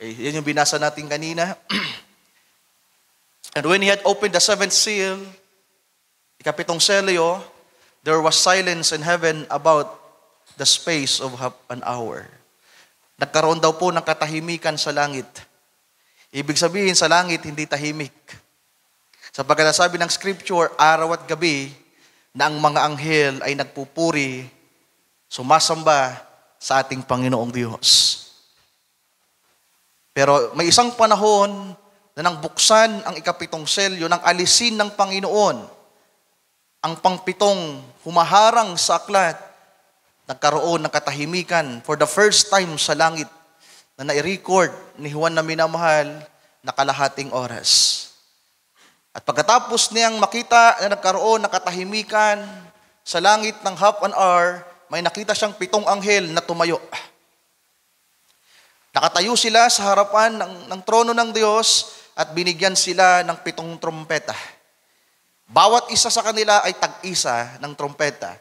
Yan yung binasa natin kanina. And when he had opened the seventh seal, ikapitong selyo, there was silence in heaven about the space of half an hour. Nagkaroon daw po ng katahimikan sa langit. Ibig sabihin, sa langit, hindi tahimik. Sapagkat sabi ng scripture, araw at gabi, na ang mga anghel ay nagpupuri, sumasamba sa ating Panginoong Diyos. Pero may isang panahon na nang buksan ang ikapitong selyo, nang alisin ng Panginoon ang pangpitong humaharang sa aklat, nagkaroon ng katahimikan for the first time sa langit na nai-record ni Juan na minamahal na kalahating oras. At pagkatapos niyang makita na nagkaroon ng katahimikan sa langit ng half an hour, may nakita siyang 7 anghel na tumayo. Nakatayo sila sa harapan ng trono ng Diyos at binigyan sila ng 7 trompeta. Bawat isa sa kanila ay tag-isa ng trompeta.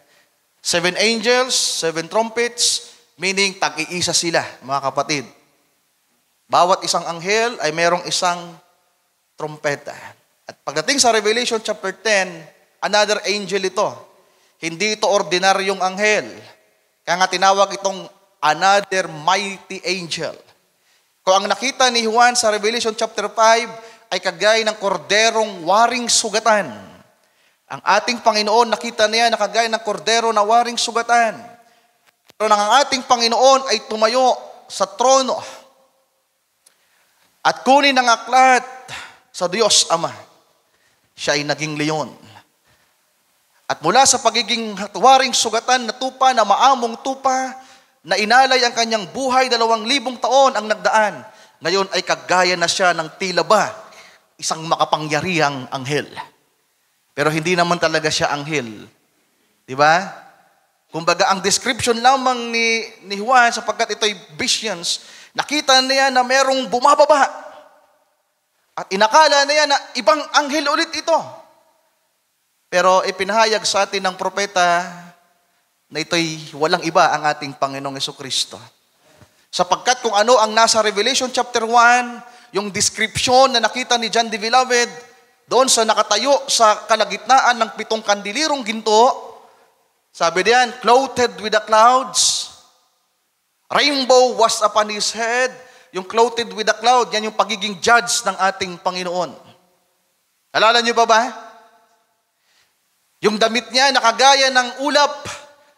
7 angels, 7 trumpets, meaning tag-iisa sila, mga kapatid. Bawat isang anghel ay merong isang trompeta. At pagdating sa Revelation chapter 10, another angel ito. Hindi ito ordinaryong anghel. Kaya nga tinawag itong another mighty angel. Kung ang nakita ni Juan sa Revelation chapter 5 ay kagaya ng korderong waring sugatan. Ang ating Panginoon, nakita niya na kagaya ng kordero na waring sugatan. Pero nang ang ating Panginoon ay tumayo sa trono at kunin ang aklat sa Diyos Ama, siya ay naging leon. At mula sa pagiging waring sugatan na tupa, na maamong tupa, na inalay ang kanyang buhay, 2,000 taon ang nagdaan. Ngayon ay kagaya na siya ng tila ba isang makapangyarihang anghel. Pero hindi naman talaga siya anghel. Di ba? Kumbaga, ang description lamang ni Juan, sapagkat ito'y visions, nakita niya na merong bumababa. At inakala niya na ibang anghel ulit ito. Pero ipinahayag sa atin ng propeta na ito'y walang iba ang ating Panginoong Jesucristo. Sapagkat kung ano ang nasa Revelation chapter 1, yung description na nakita ni John the Beloved, doon sa nakatayo sa kalagitnaan ng 7 kandilirong ginto, sabi diyan, clothed with the clouds, rainbow was upon his head. Yung clothed with the cloud, yan yung pagiging judge ng ating Panginoon. Alala niyo pa ba? Yung damit niya nakagaya ng ulap,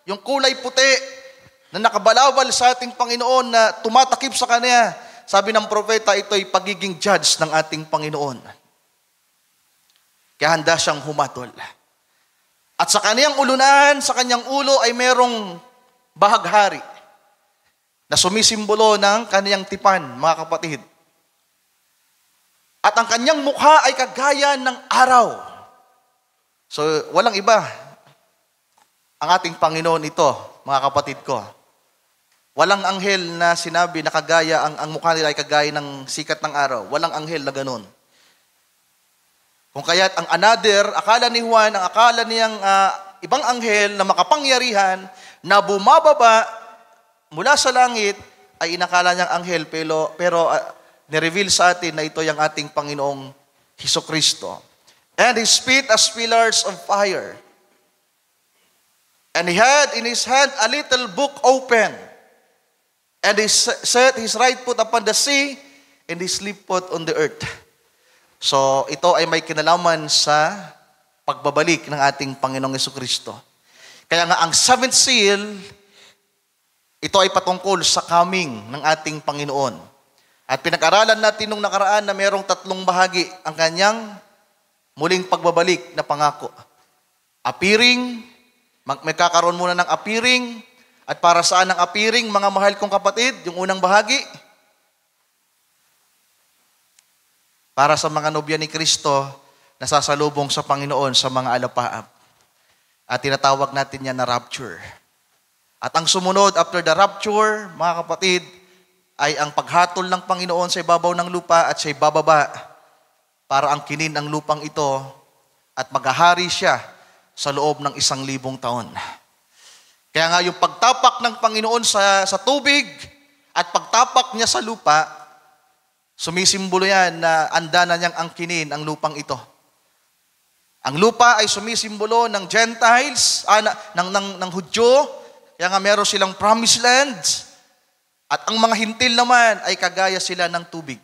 yung kulay puti na nakabalawal sa ating Panginoon na tumatakip sa kanya. Sabi ng propeta, ito'y pagiging judge ng ating Panginoon. Kaya handa siyang humatol. At sa kanyang ulunan, sa kanyang ulo ay merong bahaghari na sumisimbolo ng kaniyang tipan, mga kapatid. At ang kanyang mukha ay kagaya ng araw. So, walang iba. Ang ating Panginoon ito, mga kapatid ko. Walang anghel na sinabi na kagaya, ang mukha nila ay kagaya ng sikat ng araw. Walang anghel na ganun. Kung kaya't ang another, akala ni Juan, ang akala niyang ibang anghel na makapangyarihan na bumababa mula sa langit ay inakala niyang anghel, pero nireveal sa atin na ito yung ating Panginoong Hesukristo. And his feet as pillars of fire. And he had in his hand a little book open. And he set his right foot upon the sea, and his left foot on the earth. So, ito ay may kinalaman sa pagbabalik ng ating Panginoong Hesukristo. Kaya nga, ang 7th seal, ito ay patungkol sa coming ng ating Panginoon. At pinag-aralan natin nung nakaraan na mayroong 3 bahagi ang kanyang muling pagbabalik na pangako. Appearing, may kakaroon muna ng appearing, at para saan ang appearing, mga mahal kong kapatid, yung unang bahagi? Para sa mga nobya ni Kristo na sasalubong sa Panginoon sa mga alapaap. At tinatawag natin yan na rapture. At ang sumunod after the rapture, mga kapatid, ay ang paghatol ng Panginoon sa ibabaw ng lupa at sa ibababa para ang kinin ng lupang ito at maghahari siya sa loob ng 1,000 taon. Kaya nga yung pagtapak ng Panginoon sa tubig at pagtapak niya sa lupa, Sumisimbolo yan na anda na niyang angkinin ang lupang ito. Ang lupa ay sumisimbolo ng Gentiles, ng Hudyo, kaya nga meron silang promised land. At ang mga hintil naman ay kagaya sila ng tubig.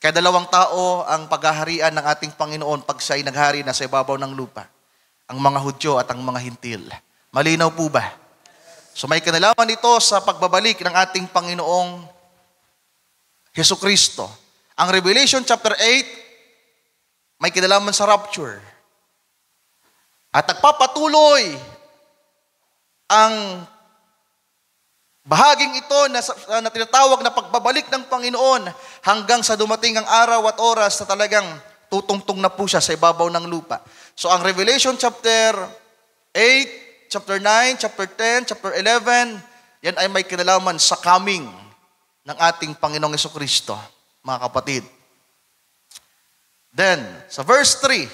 Kaya dalawang tao ang paghaharian ng ating Panginoon pag siya ay naghari na sa ibabaw ng lupa. Ang mga Hudyo at ang mga hintil. Malinaw po ba? So may kinalaman ito sa pagbabalik ng ating Panginoong Hesukristo. Ang Revelation chapter 8, may kinalaman sa rapture. At nagpapatuloy ang bahaging ito na tinatawag na pagbabalik ng Panginoon hanggang sa dumating ang araw at oras na talagang tutungtong na po siya sa ibabaw ng lupa. So ang Revelation chapter 8, chapter 9, chapter 10, chapter 11, yan ay may kinalaman sa coming ng ating Panginoong Hesukristo, mga kapatid. Then, sa verse 3,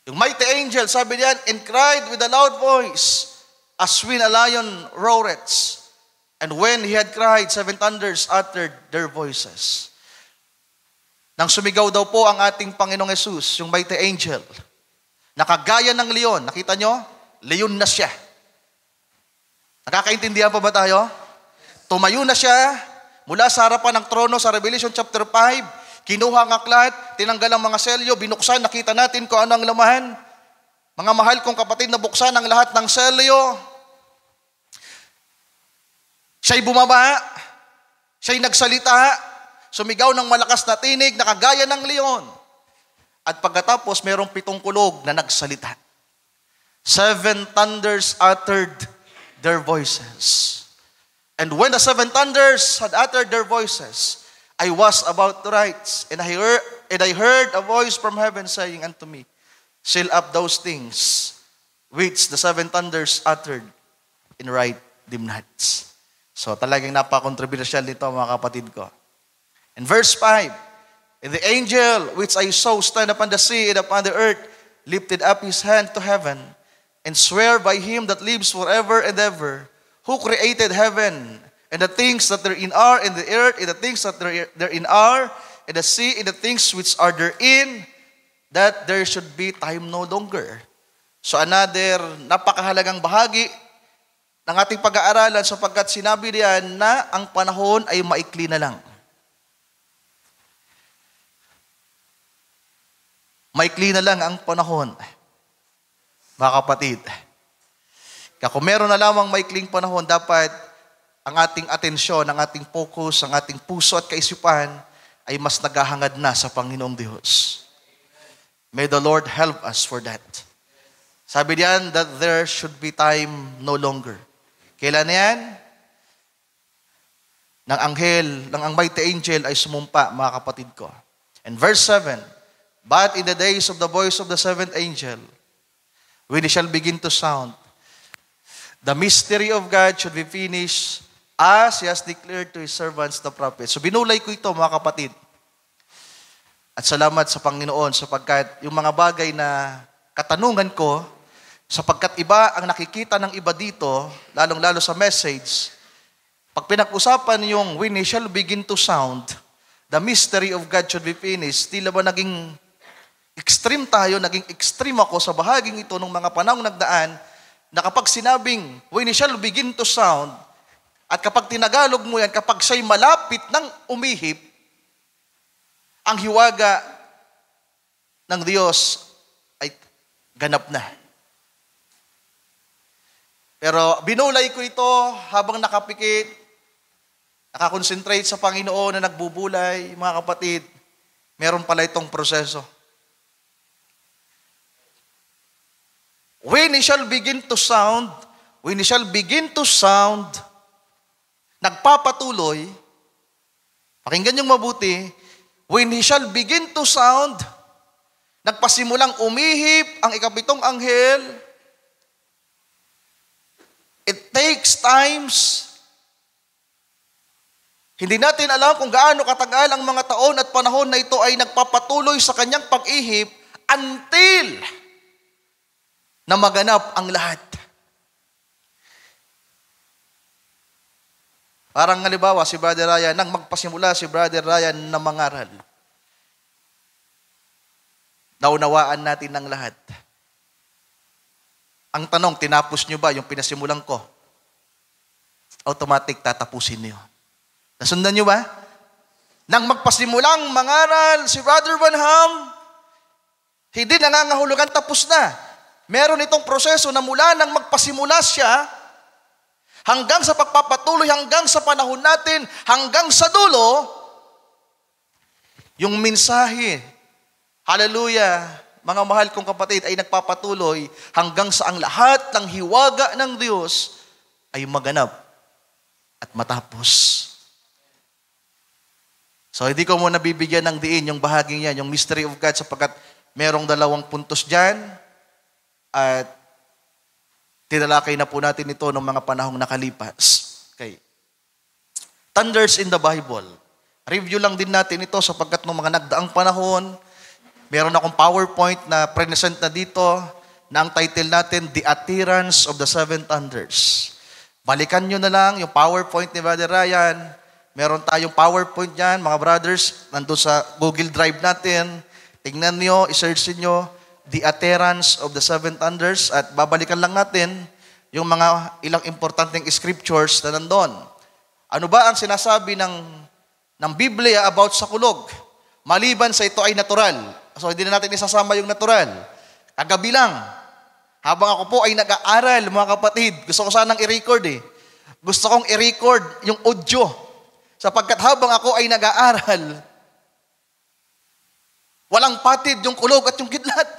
yung mighty angel, sabi diyan, and cried with a loud voice, as when a lion roareth. And when he had cried, 7 thunders uttered their voices. Nang sumigaw daw po ang ating Panginoong Hesus, yung mighty angel, nakagaya ng leon. Nakita nyo? Leon na siya. Nakakaintindihan pa ba tayo? Tumayo na siya mula sa harapan ng trono sa Revelation chapter 5, kinuha ang aklat, tinanggal ang mga selyo, binuksan, nakita natin kung ano ang laman. Mga mahal kong kapatid, nabuksan ang lahat ng selyo. Siya'y bumaba, siya'y nagsalita, sumigaw ng malakas na tinig, nakagaya ng leon. At pagkatapos, mayroong 7 kulog na nagsalita. 7 thunders uttered their voices. And when the 7 thunders had uttered their voices, I was about to write, and I heard a voice from heaven saying unto me, seal up those things which the 7 thunders uttered, and write them not. So talagang napaka-controversial nito, mga kapatid ko. In verse 5, and the angel which I saw stand upon the sea and upon the earth lifted up his hand to heaven, and swear by him that lives forever and ever, who created heaven, and the things that therein are, and the earth, and the things that therein are, and the sea, and the things which are therein, that there should be time no longer. So another napakahalagang bahagi ng ating pag-aaralan sapagkat sinabi diyan na ang panahon ay maikli na lang. Maikli na lang ang panahon, mga kapatid. Kaya kung meron na lamang maikling panahon, dapat ang ating atensyon, ang ating focus, ang ating puso at kaisipan ay mas naghahangad na sa Panginoong Diyos. May the Lord help us for that. Sabi diyan that there should be time no longer. Kailan yan? Ang mighty angel ay sumumpa, mga kapatid ko. And verse 7, but in the days of the voice of the 7th angel, when it shall begin to sound, the mystery of God should be finished as He has declared to His servants the prophets. So binulay ko ito, mga kapatid. At salamat sa Panginoon sapagkat yung mga bagay na katanungan ko, sapagkat iba ang nakikita ng iba dito, lalong-lalo sa message, pag pinag-usapan yung when He shall begin to sound, the mystery of God should be finished, tila ba naging extreme tayo, naging extreme ako sa bahaging ito ng mga panahong nagdaan, na kapag sinabing when He shall begin to sound, at kapag tinagalog mo yan, kapag siya'y malapit ng umihip, ang hiwaga ng Diyos ay ganap na. Pero binulay ko ito habang nakapikit, nakakonsentrate sa Panginoon na nagbubulay, mga kapatid, meron pala itong proseso. When He shall begin to sound, nagpapatuloy, pakinggan yung mabuti, when He shall begin to sound, nagpasimulang umihip ang ikapitong anghel, it takes times. Hindi natin alam kung gaano katagal ang mga taon at panahon na ito ay nagpapatuloy sa kanyang pag-ihip until na maganap ang lahat. Parang halimbawa, si Brother Ryan, nang magpasimula si Brother Ryan na mangaral, naunawaan natin ng lahat. Ang tanong, tinapos nyo ba yung pinasimulan ko? Automatic, tatapusin niyo. Nasundan nyo ba? Nang magpasimulang mangaral si Brother Branham, hindi nangangahulugan tapos na. Meron itong proseso na mula nang magpasimula siya, hanggang sa pagpapatuloy, hanggang sa panahon natin, hanggang sa dulo, yung mensahe, hallelujah, mga mahal kong kapatid, ay nagpapatuloy hanggang sa ang lahat ng hiwaga ng Diyos ay maganap at matapos. So, hindi ko muna bibigyan ng diin yung bahaging yan, yung mystery of God, sapagkat merong 2 puntos dyan, at tinalakay na po natin ito ng mga panahong nakalipas. Okay. Thunders in the Bible. Review lang din natin ito sapagkat ng mga nagdaang panahon, meron akong PowerPoint na present na dito na ang title natin, The Utterance of the Seven Thunders. Balikan nyo na lang yung PowerPoint ni Brother Ryan. Meron tayong PowerPoint dyan, mga brothers, nandun sa Google Drive natin. Tingnan nyo, isearch nyo, The Utterance of the Seven Thunders, at babalikan lang natin yung mga ilang importanteng scriptures na nandun. Ano ba ang sinasabi ng Biblia about sa kulog? Maliban sa ito ay natural. So hindi na natin isasama yung natural. Kagabi lang, habang ako po ay nag-aaral, mga kapatid, gusto ko sanang i-record Gusto kong i-record yung audio. Sapagkat habang ako ay nag-aaral, walang patid yung kulog at yung kidlat.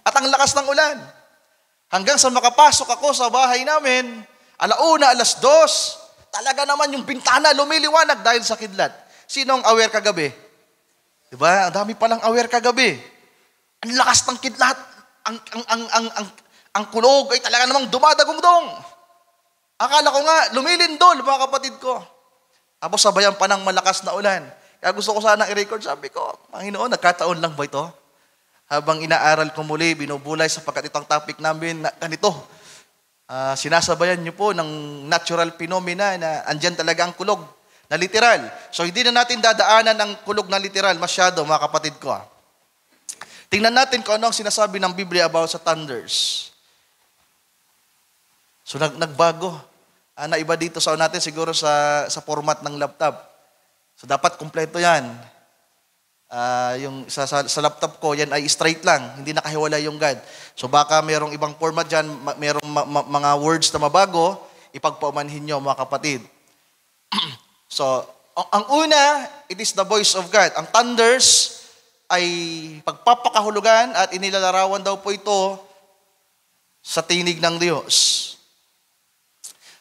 At ang lakas ng ulan. Hanggang sa makapasok ako sa bahay namin, 1:00, 2:00, talaga naman yung bintana lumiliwanag dahil sa kidlat. Sinong aware kagabi? Diba? Ang dami palang aware kagabi. Ang lakas ng kidlat. Ang kulog ay talaga namang dumadagungdong. Akala ko nga, lumilindol, mga kapatid ko. Tapos sabayan pa ng malakas na ulan. Kaya gusto ko sana i-record. Sabi ko, Panginoon, nagkataon lang ba ito? Habang inaaral ko muli, binubulay sapagkat ito ang topic namin na ganito. Sinasabayan niyo po ng natural phenomena na andyan talaga ang kulog na literal. So hindi na natin dadaanan ang kulog na literal masyado, mga kapatid ko. Tingnan natin kung ano ang sinasabi ng Biblia about sa thunders. So nagbago. Naiba dito sa natin siguro sa format ng laptop. So dapat kumpleto yan. Yung sa laptop ko, yan ay straight lang. Hindi nakahiwalay yung God. So baka merong ibang format dyan, merong mga words na mabago, ipagpaumanhin nyo, mga kapatid. So, ang una, it is the voice of God. Ang thunders ay pagpapakahulugan at inilalarawan daw po ito sa tinig ng Diyos.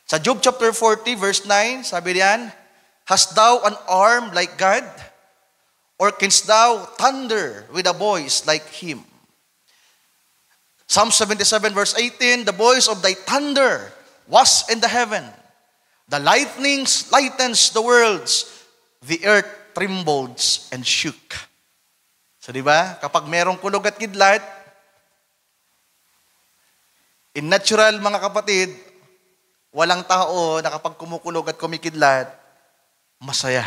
Sa Job chapter 40, verse 9, sabi diyan, hast thou an arm like God? Or canst thou thunder with a voice like Him? Psalm 77, verse 18, the voice of thy thunder was in the heaven. The lightnings lightens the worlds. The earth trembles and shook. So di ba? Kapag merong kulog at kidlat, in natural, mga kapatid, walang tao na kapag kumukulog at kumikidlat, masaya.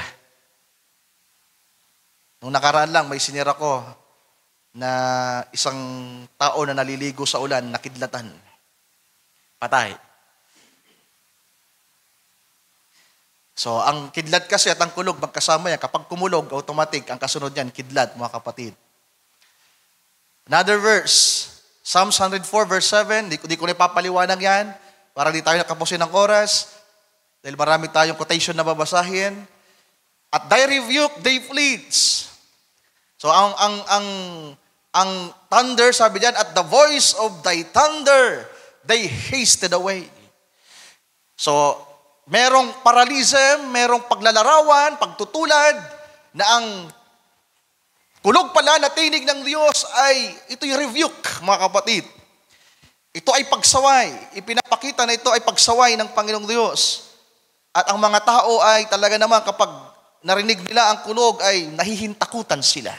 Nung nakaraan lang, may sinira ko na isang tao na naliligo sa ulan, nakidlatan. Patay. So, ang kidlat kasi at ang kulog, magkasama yan. Kapag kumulog, automatic, ang kasunod yan, kidlat, mga kapatid. Another verse, Psalms 104, verse 7, di ko na ipapaliwanag yan, para di tayo nakapusin ng oras, dahil marami tayong quotation na babasahin. At thy rebuke, they flees. So, ang thunder, sabi diyan, at the voice of thy thunder, they hasted away. So, merong paralism, merong paglalarawan, pagtutulad, na ang kulog pala na tinig ng Diyos ay, ito'y rebuke, mga kapatid. Ito ay pagsaway. Ipinapakita na ito ay pagsaway ng Panginoong Diyos. At ang mga tao ay talaga naman kapag narinig nila ang kulog ay nahihintakutan sila.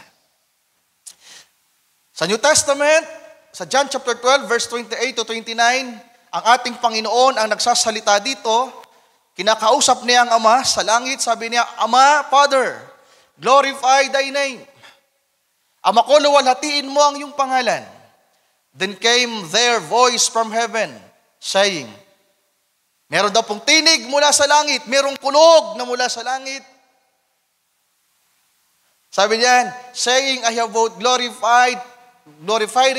Sa New Testament, sa John chapter 12, verse 28 to 29, ang ating Panginoon ang nagsasalita dito, kinakausap niya ang Ama sa langit, sabi niya, Ama, Father, glorify thy name. Ama ko, luwalhatiin mo ang iyong pangalan. Then came their voice from heaven, saying, meron daw pong tinig mula sa langit, merong kulog na mula sa langit. Sabi niyan, saying, I have both glorified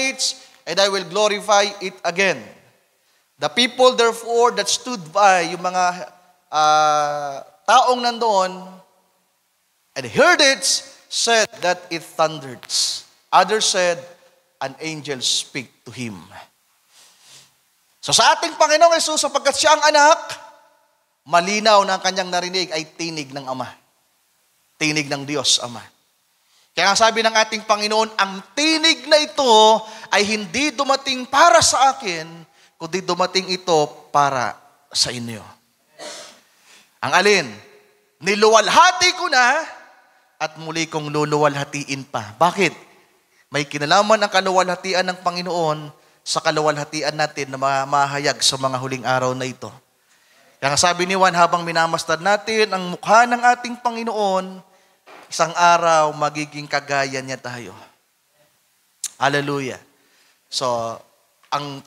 it, and I will glorify it again. The people therefore that stood by, yung mga taong nandoon, and heard it, said that it thundered. Others said, an angel speak to him. So sa ating Panginoong Hesus, sapagkat siya ang anak, malinaw na ang kanyang narinig ay tinig ng Ama. Tinig ng Diyos, Ama. Kaya nga sabi ng ating Panginoon, ang tinig na ito ay hindi dumating para sa akin, kundi dumating ito para sa inyo. Ang alin? Niluwalhati ko na at muli kong luluwalhatiin pa. Bakit? May kinalaman ang kaluwalhatian ng Panginoon sa kaluwalhatian natin na mahayag sa mga huling araw na ito. Kaya sabi ni Juan, habang minamastad natin ang mukha ng ating Panginoon, isang araw magiging kagaya niya tayo. Hallelujah. So, ang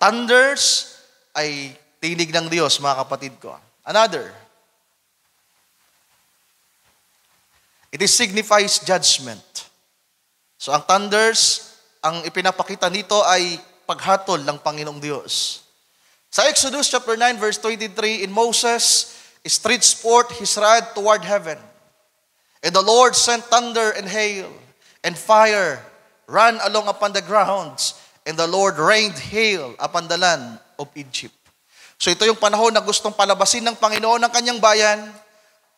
thunders ay tinig ng Diyos, mga kapatid ko. Another, it signifies judgment. So ang thunders, ang ipinapakita nito ay paghatol ng Panginoong Diyos. Sa Exodus chapter 9 verse 23, in Moses stretched forth his rod toward heaven, and the Lord sent thunder and hail, and fire ran along upon the grounds, and the Lord rained hail upon the land of Egypt. So ito yung panahon na gustong palabasin ng Panginoon ng kanyang bayan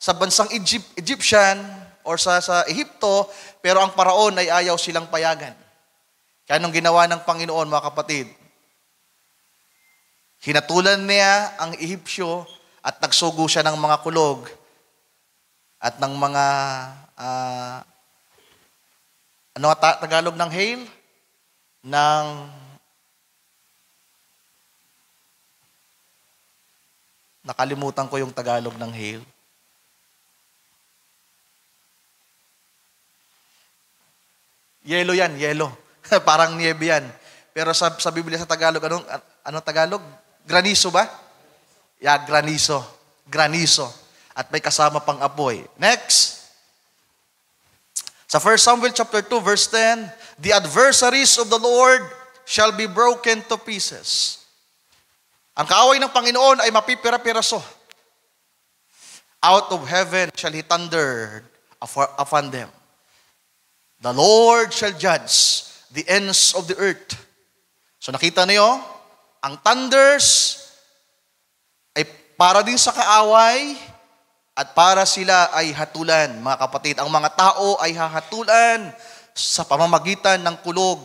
sa bansang Egyptian or sa Ehipto, pero ang paraon ay ayaw silang payagan. Kaya anong ginawa ng Panginoon, mga kapatid? Hinatulan niya ang Ehipsyo at nagsugo siya ng mga kulog at ng mga, ano nga Tagalog ng hail? Nakalimutan ko yung Tagalog ng hail. Yelo yan, yelo. Parang niebe yan. Pero sa Biblia sa Tagalog, anong Tagalog? Granizo ba? Yeah, granizo. Granizo. At may kasama pang apoy. Next. Sa 1 Samuel chapter 2 verse 10, the adversaries of the Lord shall be broken to pieces. Ang kaaway ng Panginoon ay mapipira-piraso. Out of heaven shall he thunder upon them. The Lord shall judge the ends of the earth. So nakita niyo, ang thunders ay para din sa kaaway at para sila ay hatulan. Mga kapatid, ang mga tao ay hahatulan sa pamamagitan ng kulog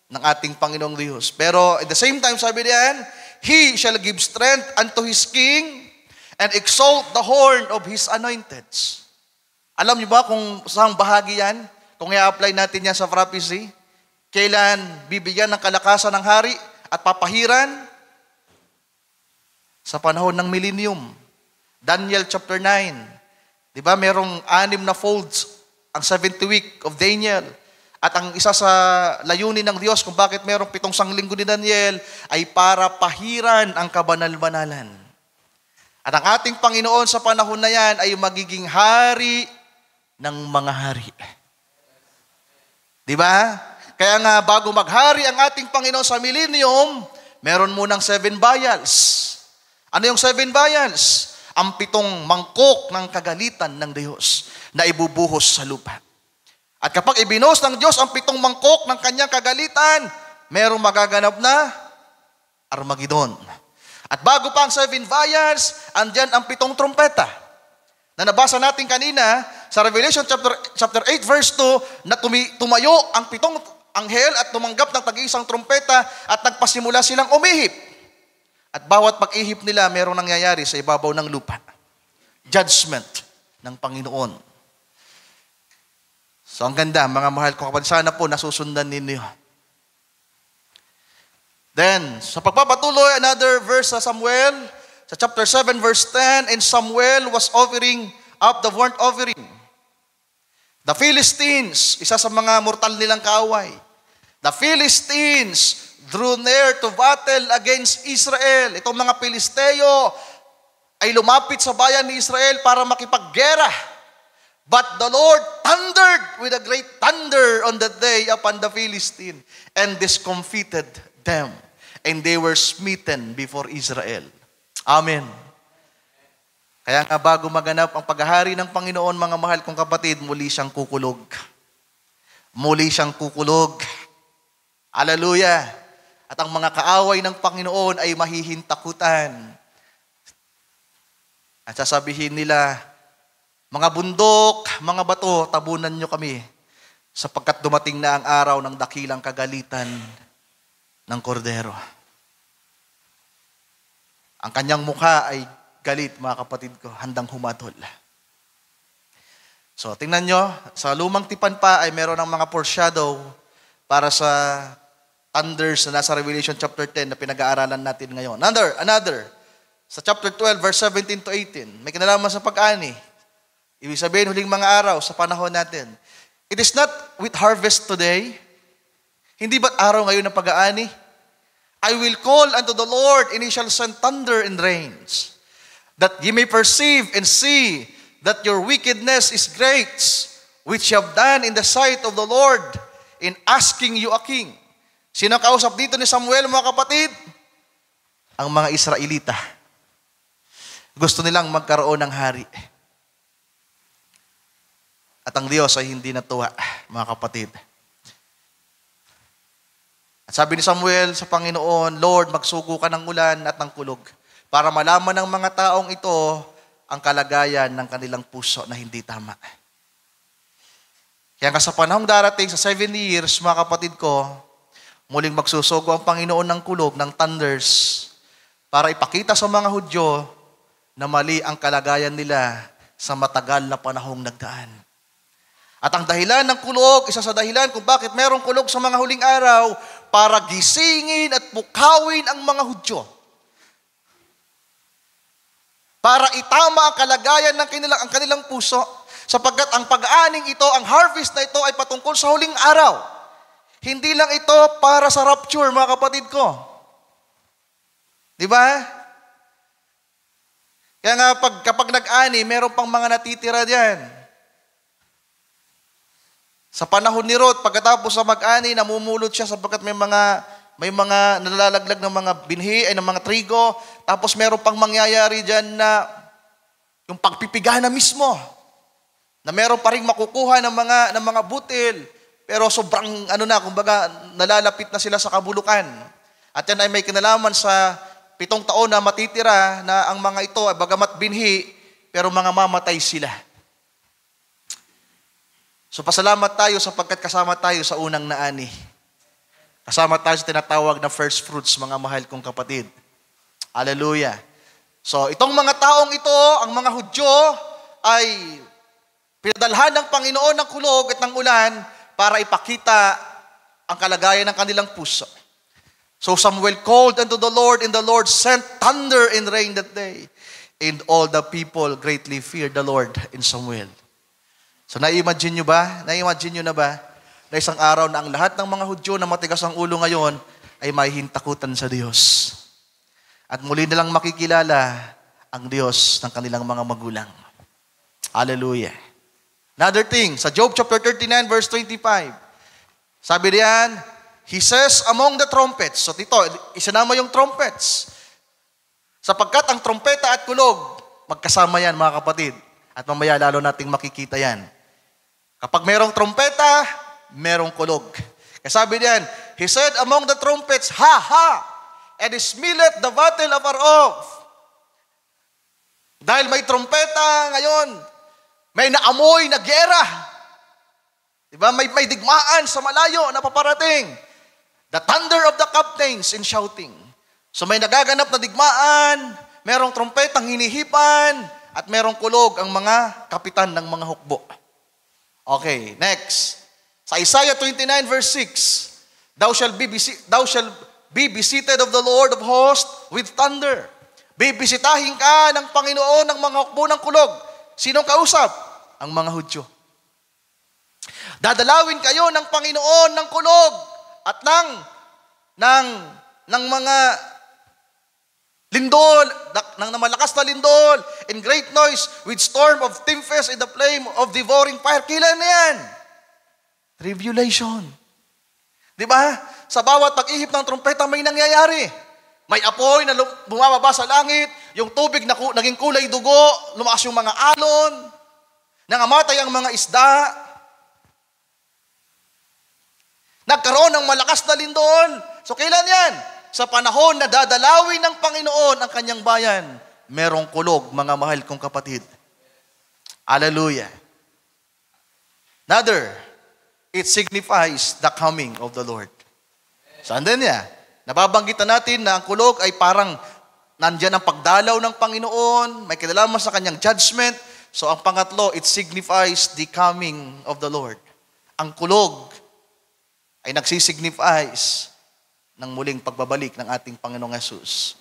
ng ating Panginoong Diyos. Pero at the same time, sabi diyan, He shall give strength unto His king and exalt the horn of His anointed. Alam niyo ba kung saan bahagi yan? Kung i-apply natin yan sa prophecy, kailan bibigyan ng kalakasan ng hari at papahiran? Sa panahon ng millennium. Daniel chapter 9. Di ba, merong 6 na folds ang 70th week of Daniel. At ang isa sa layunin ng Diyos kung bakit merong 7 sanglinggo ni Daniel ay para pahiran ang kabanal-banalan. At ang ating Panginoon sa panahon na yan ay magiging hari ng mga hari. Di ba? Kaya nga bago maghari ang ating Panginoon sa millennium, meron munang 7 vials. Ano yung 7 vials? Ang 7 mangkok ng kagalitan ng Diyos na ibubuhos sa lupa. At kapag ibinuhos ng Diyos ang 7 mangkok ng kanyang kagalitan, merong magaganap na Armageddon. At bago pa ang 7 vials, andyan ang 7 trompeta na nabasa natin kanina sa Revelation chapter 8 verse 2 na tumayo ang 7 anghel at tumanggap ng tag-iisang trompeta at nagpasimula silang umihip. At bawat pag-ihip nila merong nangyayari sa ibabaw ng lupa. Judgment ng Panginoon. So ang ganda, mga mahal ko kapatid, sana po nasusundan ninyo. Then, sa pagpapatuloy, another verse sa Samuel, sa Sa chapter 7 verse 10, and Samuel was offering up the burnt offering. The Philistines, isa sa mga mortal nilang kaaway. The Philistines drew near to battle against Israel. Itong mga Pilisteo ay lumapit sa bayan ni Israel para makipaggera. But the Lord thundered with a great thunder on that day upon the Philistine and discomfited them. And they were smitten before Israel. Amen. Kaya nga bago maganap ang paghahari ng Panginoon, mga mahal kong kapatid, muli siyang kukulog. Muli siyang kukulog. Hallelujah. At ang mga kaaway ng Panginoon ay mahihintakutan. At sasabihin nila, mga bundok, mga bato, tabunan nyo kami sapagkat dumating na ang araw ng dakilang kagalitan ng kordero. Ang kanyang mukha ay galit, mga kapatid ko, handang humatol. So, tingnan nyo, sa lumang tipan pa ay meron ng mga foreshadow para sa thunders na nasa Revelation chapter 10 na pinag-aaralan natin ngayon. Another, sa chapter 12, verse 17 to 18, may kinalaman sa pag-ani. Ibig sabihin, huling mga araw sa panahon natin. It is not with harvest today. Hindi ba't araw ngayon ng pag-aani? I will call unto the Lord, and He shall send thunder and rains, that ye may perceive and see that your wickedness is great, which ye have done in the sight of the Lord, in asking you a king. Sino kausap dito ni Samuel, mga kapatid? Ang mga Israelita. Gusto nilang magkaroon ng hari. At ang Diyos ay hindi natuwa, mga kapatid. At sabi ni Samuel sa Panginoon, Lord, magsugo ka ng ulan at ng kulog para malaman ng mga taong ito ang kalagayan ng kanilang puso na hindi tama. Kaya nga sa panahong darating, sa 7 years, mga kapatid ko, muling magsusugo ang Panginoon ng kulog, ng thunders, para ipakita sa mga Hudyo na mali ang kalagayan nila sa matagal na panahong nagdaan. At ang dahilan ng kulog, isa sa dahilan kung bakit merong kulog sa mga huling araw, para gisingin at pukawin ang mga Hudyo. Para itama ang kalagayan ng kanilang puso, sapagkat ang pag-aaning ito, ang harvest na ito ay patungkol sa huling araw. Hindi lang ito para sa rapture, mga kapatid ko. Di ba? Kaya nga kapag nag-ani, meron pang mga natitira diyan. Sa panahon ni Ruth, pagkatapos sa mag-ani, namumulot siya sapagkat may mga nalalaglag ng mga binhi, ay ng mga trigo, tapos meron pang mangyayari diyan na yung pagpipiga na mismo, na meron pa ring makukuha ng mga butil, pero sobrang kumbaga nalalapit na sila sa kabulukan. At yan ay may kinalaman sa 7 taon na matitira na ang mga ito ay bagamat binhi, pero mga mamatay sila. So pasalamat tayo sapagkat kasama tayo sa unang naani. Kasama tayo sa tinatawag na first fruits, mga mahal kong kapatid. Hallelujah. So itong mga taong ito, ang mga Hudyo, ay pinadalhan ng Panginoon ng kulog at ng ulan para ipakita ang kalagayan ng kanilang puso. So Samuel called unto the Lord, and the Lord sent thunder and rain that day. And all the people greatly feared the Lord in Samuel. So na-imagine nyo ba? Na-imagine nyo na ba? Na isang araw na ang lahat ng mga Hudyo na matigas ang ulo ngayon ay mahihintakutan sa Diyos. At muli nilang makikilala ang Diyos ng kanilang mga magulang. Hallelujah. Another thing, sa Job chapter 39 verse 25, sabi diyan, He says among the trumpets, so dito, isinama yung trumpets, sapagkat ang trompeta at kulog, magkasama yan, mga kapatid. At mamaya lalo nating makikita yan. Kapag merong trompeta, merong kulog. Kaya sabi diyan, He said among the trumpets, Ha, ha! And he smileth the battle afar off. Dahil may trompeta ngayon, may naamoy na gera. Diba? May digmaan sa malayo na paparating. The thunder of the captains in shouting. So may nagaganap na digmaan, merong trompetang hinihipan, at merong kulog ang mga kapitan ng mga hukbo. Okay, next. Sa Isaiah 29 verse 6, Thou shalt be visited of the Lord of hosts with thunder, Bibisitahin ka ng Panginoon ng mga hukbo ng kulog. Sinong kausap? Ang mga Hudyo. Dadalawin kayo ng Panginoon ng kulog at ng mga lindol, ng malakas na lindol, in great noise, with storm of tempest in the flame of devouring fire. Kailan na yan? Tribulation. Di ba? Sa bawat pag-ihip ng trompeta may nangyayari. May apoy na bumababa sa langit, yung tubig naging kulay dugo, lumakas yung mga alon, nangamatay ang mga isda, nagkaroon ng malakas na lindol. So kailan yan? Sa panahon na dadalawin ng Panginoon ang kanyang bayan, merong kulog, mga mahal kong kapatid. Hallelujah. Another, it signifies the coming of the Lord. Saan din niya? Nababanggitan natin na ang kulog ay parang nandyan ang pagdalaw ng Panginoon, may kinalaman sa kanyang judgment. So ang pangatlo, it signifies the coming of the Lord. Ang kulog ay nagsisignifies ng muling pagbabalik ng ating Panginoong Hesus.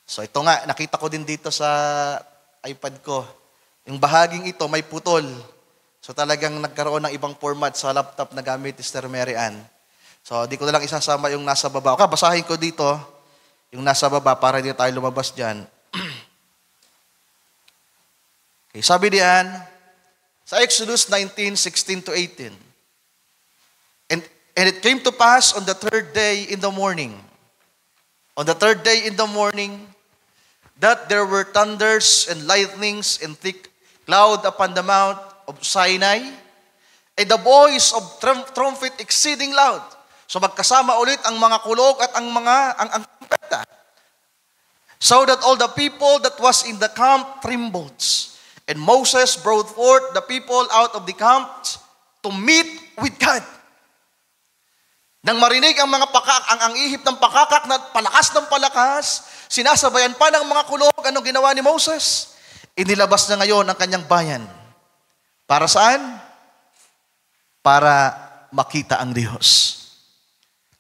So ito nga, nakita ko din dito sa iPad ko. Yung bahaging ito may putol. So talagang nagkaroon ng ibang format sa laptop na gamit ni Sister Mary Ann. So di ko na lang isasama yung nasa baba. Okay, basahin ko dito yung nasa baba para hindi tayo lumabas dyan. Okay, sabi diyan, sa Exodus 19:16-18, And it came to pass on the third day in the morning, that there were thunders and lightnings and thick cloud upon the mount of Sinai, and the voice of trumpet exceeding loud. So magkasama ulit ang mga kulog at ang trumpeta. So that all the people that was in the camp trembled. And Moses brought forth the people out of the camp to meet with God. Nang marinig ang mga ang ihip ng pakakak na palakas ng palakas, sinasabayan pa ng mga kulog, anong ginawa ni Moses? Inilabas na ngayon ang kanyang bayan. Para saan? Para makita ang Diyos.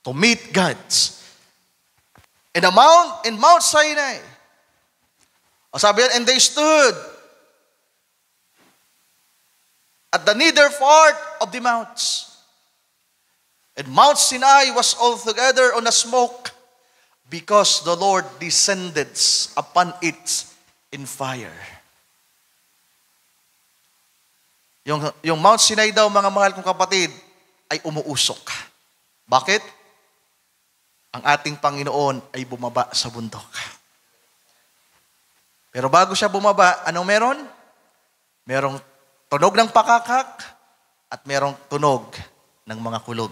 To meet God. In Mount Sinai. O sabi yan, and they stood at the nether part of the mounts. And Mount Sinai was altogether on a smoke, because the Lord descended upon it in fire. Yung Mount Sinai daw, mga mahal kong kapatid, ay umuusok. Bakit? Ang ating Panginoon ay bumaba sa bundok. Pero bago siya bumaba, anong meron? Merong tunog ng pakakak at merong tunog ng mga kulog.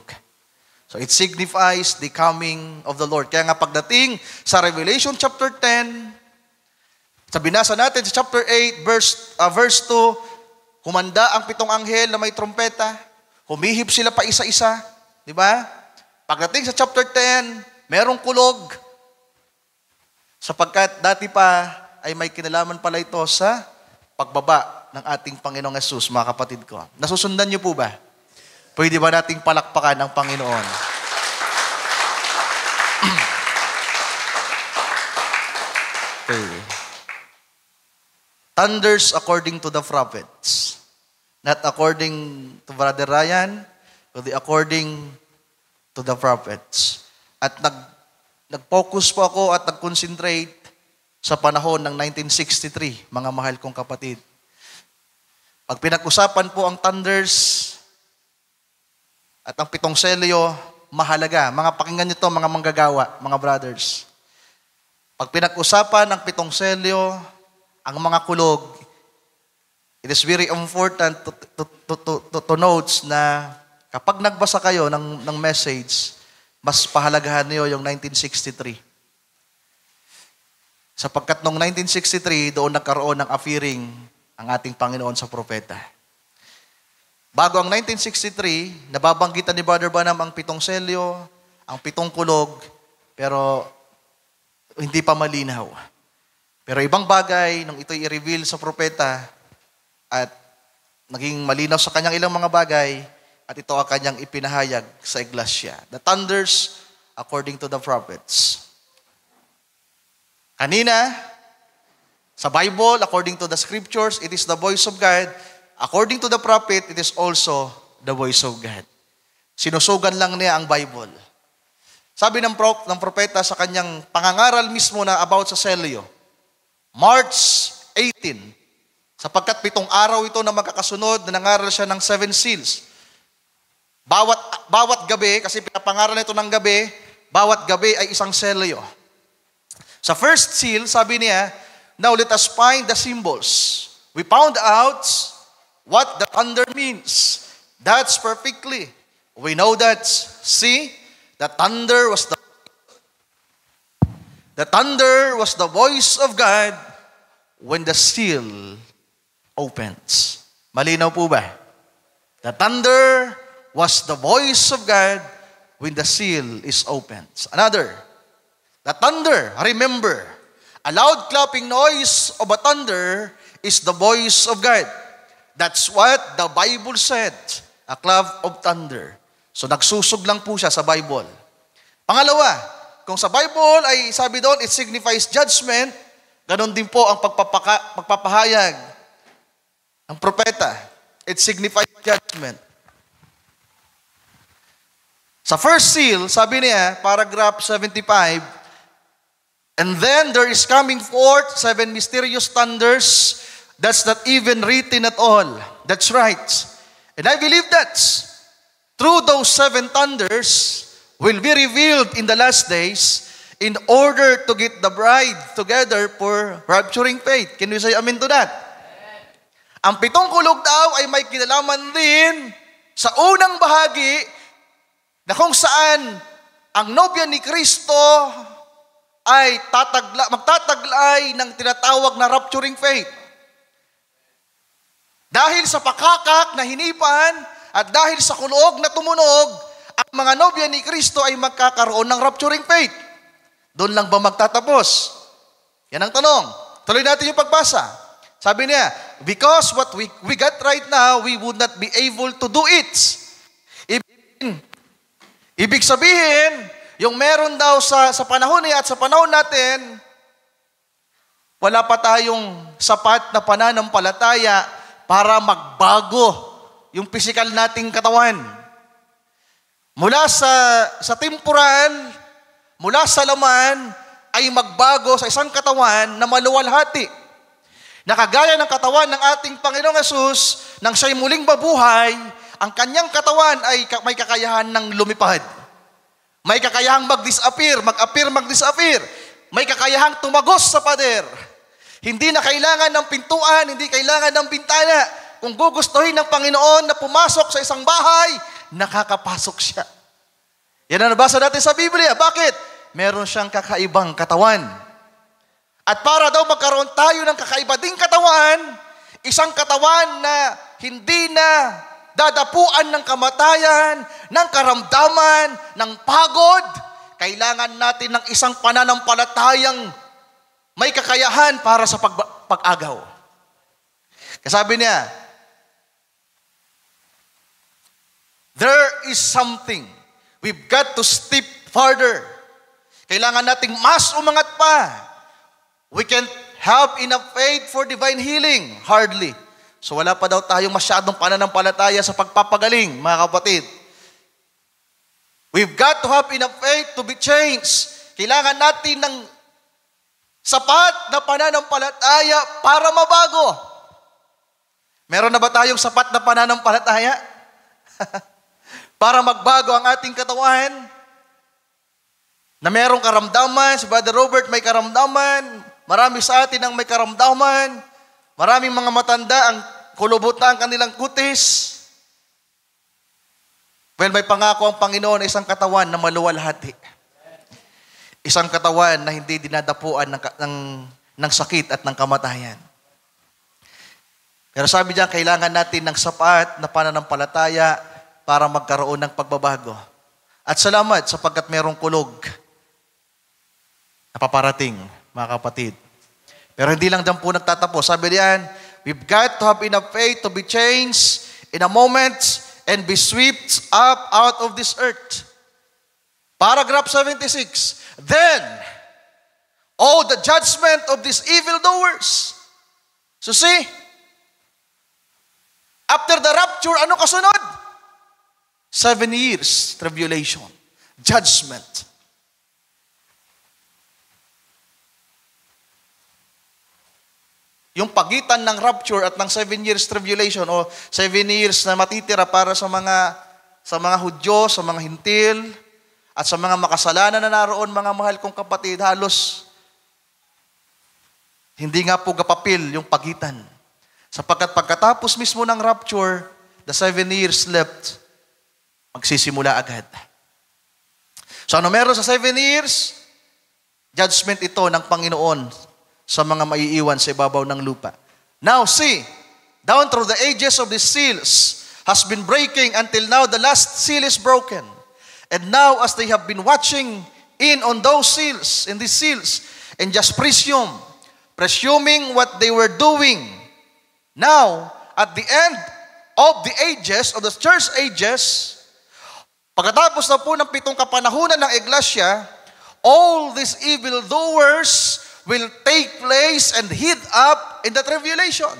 So it signifies the coming of the Lord. Kaya nga pagdating sa Revelation chapter 10, sa binasa natin sa chapter 8, verse 2, humanda ang 7 anghel na may trompeta, humihip sila pa isa-isa, di ba? Pagdating sa chapter 10, merong kulog, sapagkat dati pa ay may kinalaman pala ito sa pagbaba ng ating Panginoong Hesus, mga kapatid ko. Nasusundan niyo po ba? Pwede ba nating palakpakan ang Panginoon? Okay. Thunders according to the prophets. Not according to Brother Ryan, but according to the prophets. At nag-focus po ako at nag-concentrate sa panahon ng 1963, mga mahal kong kapatid. Pag pinag-usapan po ang thunders at ang 7 selyo, mahalaga. Mga pakinggan nyo to, mga manggagawa, mga brothers. Pag pinag-usapan ang 7 selyo, ang mga kulog, it is very important to notes na kapag nagbasa kayo ng message, mas pahalagahan niyo yung 1963. Sapagkat noong 1963, doon nagkaroon ng appearing ang ating Panginoon sa propeta. Bago ang 1963, nababanggitan ni Brother Branham ang 7 selyo, ang 7 kulog, pero hindi pa malinaw. Pero ibang bagay, nung ito'y i-reveal sa propeta, at naging malinaw sa kanyang ilang mga bagay, at ito ang kanyang ipinahayag sa iglesia. The thunders according to the prophets. Kanina, sa Bible, according to the scriptures, it is the voice of God. According to the prophet, it is also the voice of God. Sinusugan lang niya ang Bible. Sabi ng propeta sa kanyang pangangaral mismo na about sa selyo, March 18, sapagkat 7 araw ito na magkakasunod na nangaral siya ng 7 seals. Bawat gabi, kasi pinapangaral ito ng gabi, bawat gabi ay isang selyo. Sa first seal, sabi niya, now let us find the symbols. We found out what the thunder means. That's perfectly. We know that, see, the thunder was the voice of God when the seal opens. Malinaw po ba? The thunder was the voice of God when the seal is opened. Another, the thunder, remember, a loud clapping noise of a thunder is the voice of God. That's what the Bible said, a clap of thunder. So nagsusog lang po siya sa Bible. Pangalawa, kung sa Bible ay sabi doon, it signifies judgment, ganon din po ang pagpapahayag ng propeta. It signifies judgment. Sa first seal, sabi niya, paragraph 75, and then there is coming forth 7 mysterious thunders, that's not even written at all. That's right. And I believe that through those 7 thunders will be revealed in the last days in order to get the bride together for rapturing faith. Can you say amen to that? Ang 7 kulog daw ay may kinalaman din sa unang bahagi na kung saan ang nobya ni Kristo ay magtataglay ng tinatawag na rapturing faith. Dahil sa pakakak na hinipan at dahil sa kulog na tumunog, ang mga nobya ni Kristo ay magkakaroon ng rapturing faith. Doon lang ba magtatapos? Yan ang tanong. Tuloy natin yung pagbasa. Sabi niya, because what we got right now, we would not be able to do it. Ibig sabihin, yung meron daw sa panahon niya at sa panahon natin, wala pa tayong sapat na pananampalataya para magbago yung physical nating katawan. Mula sa temporal, mula sa laman, ay magbago sa isang katawan na maluwalhati. Nakagaya ng katawan ng ating Panginoong Hesus, nang siya'y muling mabuhay, ang kanyang katawan ay may kakayahan ng lumipad. May kakayahang mag-disappear, mag-disappear. May kakayahang tumagos sa pader. Hindi na kailangan ng pintuan, hindi kailangan ng bintana. Kung gugustuhin ng Panginoon na pumasok sa isang bahay, nakakapasok siya. Yan ang nabasa natin sa Biblia. Bakit? Meron siyang kakaibang katawan. At para daw magkaroon tayo ng kakaiba ding katawan, isang katawan na hindi na dadapuan ng kamatayan, ng karamdaman, ng pagod, kailangan natin ng isang pananampalatayang may kakayahan para sa pag-agaw. Kasabi niya, there is something. We've got to step further. Kailangan nating mas umangat pa. We can't have enough faith for divine healing. Hardly. So wala pa daw tayong masyadong pananampalataya sa pagpapagaling, mga kapatid. We've got to have enough faith to be changed. Kailangan natin ng sapat na pananampalataya para mabago. Meron na ba tayong sapat na pananampalataya? Para magbago ang ating katawan? Na merong karamdaman, si Brother Robert may karamdaman, marami sa atin ang may karamdaman, maraming mga matanda ang kulubot na ang kanilang kutis. Well, may pangako ang Panginoon na isang katawan na maluwalhati. Isang katawan na hindi dinadapuan ng sakit at ng kamatayan. Pero sabi niya, kailangan natin ng sapat na pananampalataya para magkaroon ng pagbabago. At salamat sapagkat merong kulog na paparating, mga kapatid. Pero hindi lang dyan po nagtatapos. Sabi niyan, we've got to have enough faith to be changed in a moment and be swept up out of this earth. Paragraph 76. Then, Oh, the judgment of these evildoers. So see, after the rapture, ano kasunod? 7 years tribulation, judgment. Yung pagitan ng rapture at ng 7 years tribulation o 7 years na matitira para sa mga Hudyo, sa mga Hintil, at sa mga makasalanan na naroon, mga mahal kong kapatid, halos hindi nga po gapapil yung pagitan. Sapagkat pagkatapos mismo ng rapture, the 7 years left, magsisimula agad. So ano meron sa 7 years? Judgment ito ng Panginoon sa mga maiiwan sa ibabaw ng lupa. Now see, down through the ages of the seals has been breaking until now the last seal is broken. And now as they have been watching in on those seals, in these seals, and just presuming what they were doing, now at the end of the ages, of the church ages, pagkatapos na po ng 7 kapanahunan ng iglesia, all these evildoers will take place and heat up in the tribulation.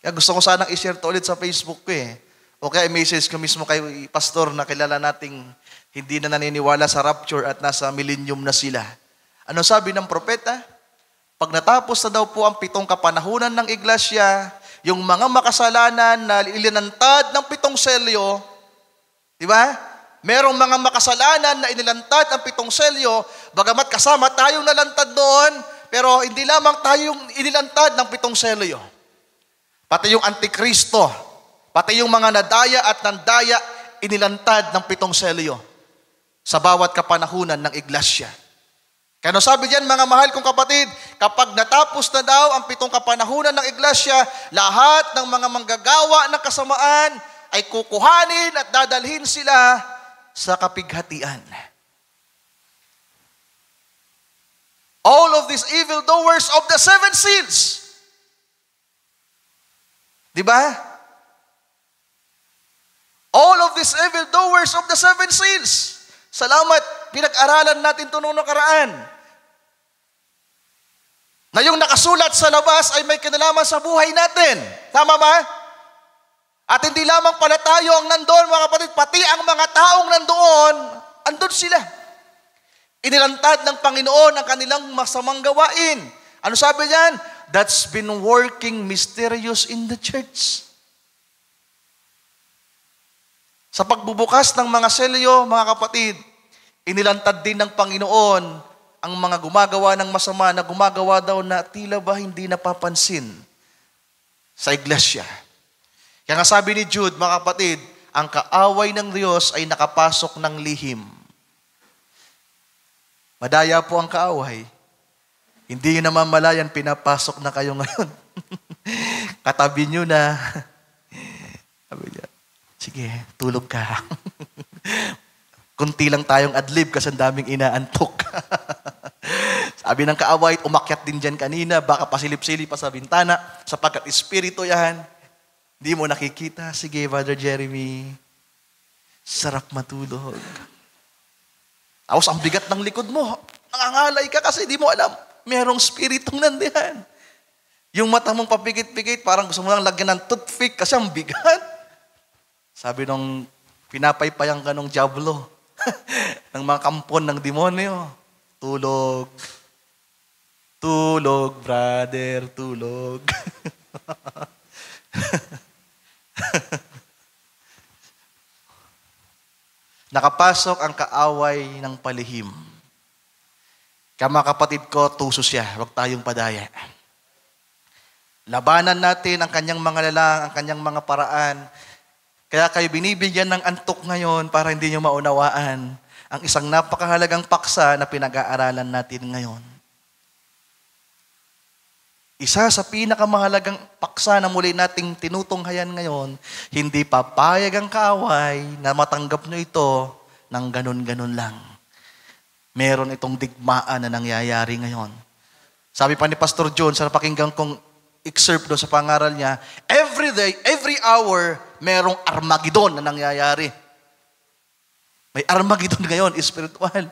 Kaya gusto ko sanang i-share to ulit sa Facebook ko O kaya i-message ko mismo kay pastor na kilala nating hindi na naniniwala sa rapture at nasa millennium na sila. Ano sabi ng propeta? Pag natapos na daw po ang 7 kapanahunan ng iglesia, yung mga makasalanan na ilinantad ng 7 selyo, di ba? Merong mga makasalanan na inilantad ang 7 selyo, bagamat kasama tayong nalantad doon, pero hindi lamang tayong inilantad ng 7 selyo. Pati yung Antikristo, pati yung mga nadaya at nandaya, inilantad ng 7 selyo sa bawat kapanahunan ng iglesia. Kaya ano sabi diyan, mga mahal kong kapatid, kapag natapos na daw ang 7 kapanahunan ng iglesia, lahat ng mga manggagawa ng kasamaan ay kukuhanin at dadalhin sila sa kapighatian. All of these evildoers of the 7 seals. Di ba? All of these evildoers of the 7 seals. Salamat, pinag-aralan natin ito noong nakaraan. Na yung nakasulat sa labas ay may kinalaman sa buhay natin. Tama ba? At hindi lamang pala tayo ang nandoon, mga kapatid, pati ang mga taong nandoon, andun sila. Inilantad ng Panginoon ang kanilang masamang gawain. Ano sabi niyan? That's been working mysterious in the church. Sa pagbubukas ng mga selyo, mga kapatid, inilantad din ng Panginoon ang mga gumagawa ng masama na gumagawa daw na tila ba hindi napapansin sa iglesia. Kaya nga sabi ni Jude, mga kapatid, ang kaaway ng Diyos ay nakapasok ng lihim. Madaya po ang kaaway. Hindi nyo naman malayan, pinapasok na kayo ngayon. Katabi nyo na. Sabi niya, sige, tulog ka. Kunti lang tayong adlib kasi ang daming inaantok. Sabi ng kaaway, umakyat din dyan kanina, baka pasilip-silip pa sa bintana, sapagkat espiritu yan. Hindi mo nakikita. Sige, Brother Jeremy. Sarap matulog. Tapos ang bigat ng likod mo. Nangangalay ka kasi di mo alam. Merong spiritong nandiyan. Yung mata mong papigit-pigit, parang gusto mo lang lagyan ng toothpick kasi ang bigat. Sabi nung pinapaypayang ka nung diablo, ng mga kampon ng demonyo, tulog. Tulog, brother, tulog. Nakapasok ang kaaway ng palihim. Kaya mga kapatid ko, tuso siya. Huwag tayong padaya. Labanan natin ang kanyang mga lalang, ang kanyang mga paraan. Kaya kayo binibigyan ng antok ngayon para hindi nyo maunawaan ang isang napakahalagang paksa na pinag-aaralan natin ngayon. Isa sa pinakamahalagang paksa na muli nating tinutunghayan ngayon, hindi papayag ang kaaway na matanggap nyo ito ng ganun-ganun lang. Meron itong digmaan na nangyayari ngayon. Sabi pa ni Pastor John, sa napakinggan kong excerpt doon sa pangaral niya, every day, every hour, merong Armageddon na nangyayari. May Armageddon ngayon, spiritual.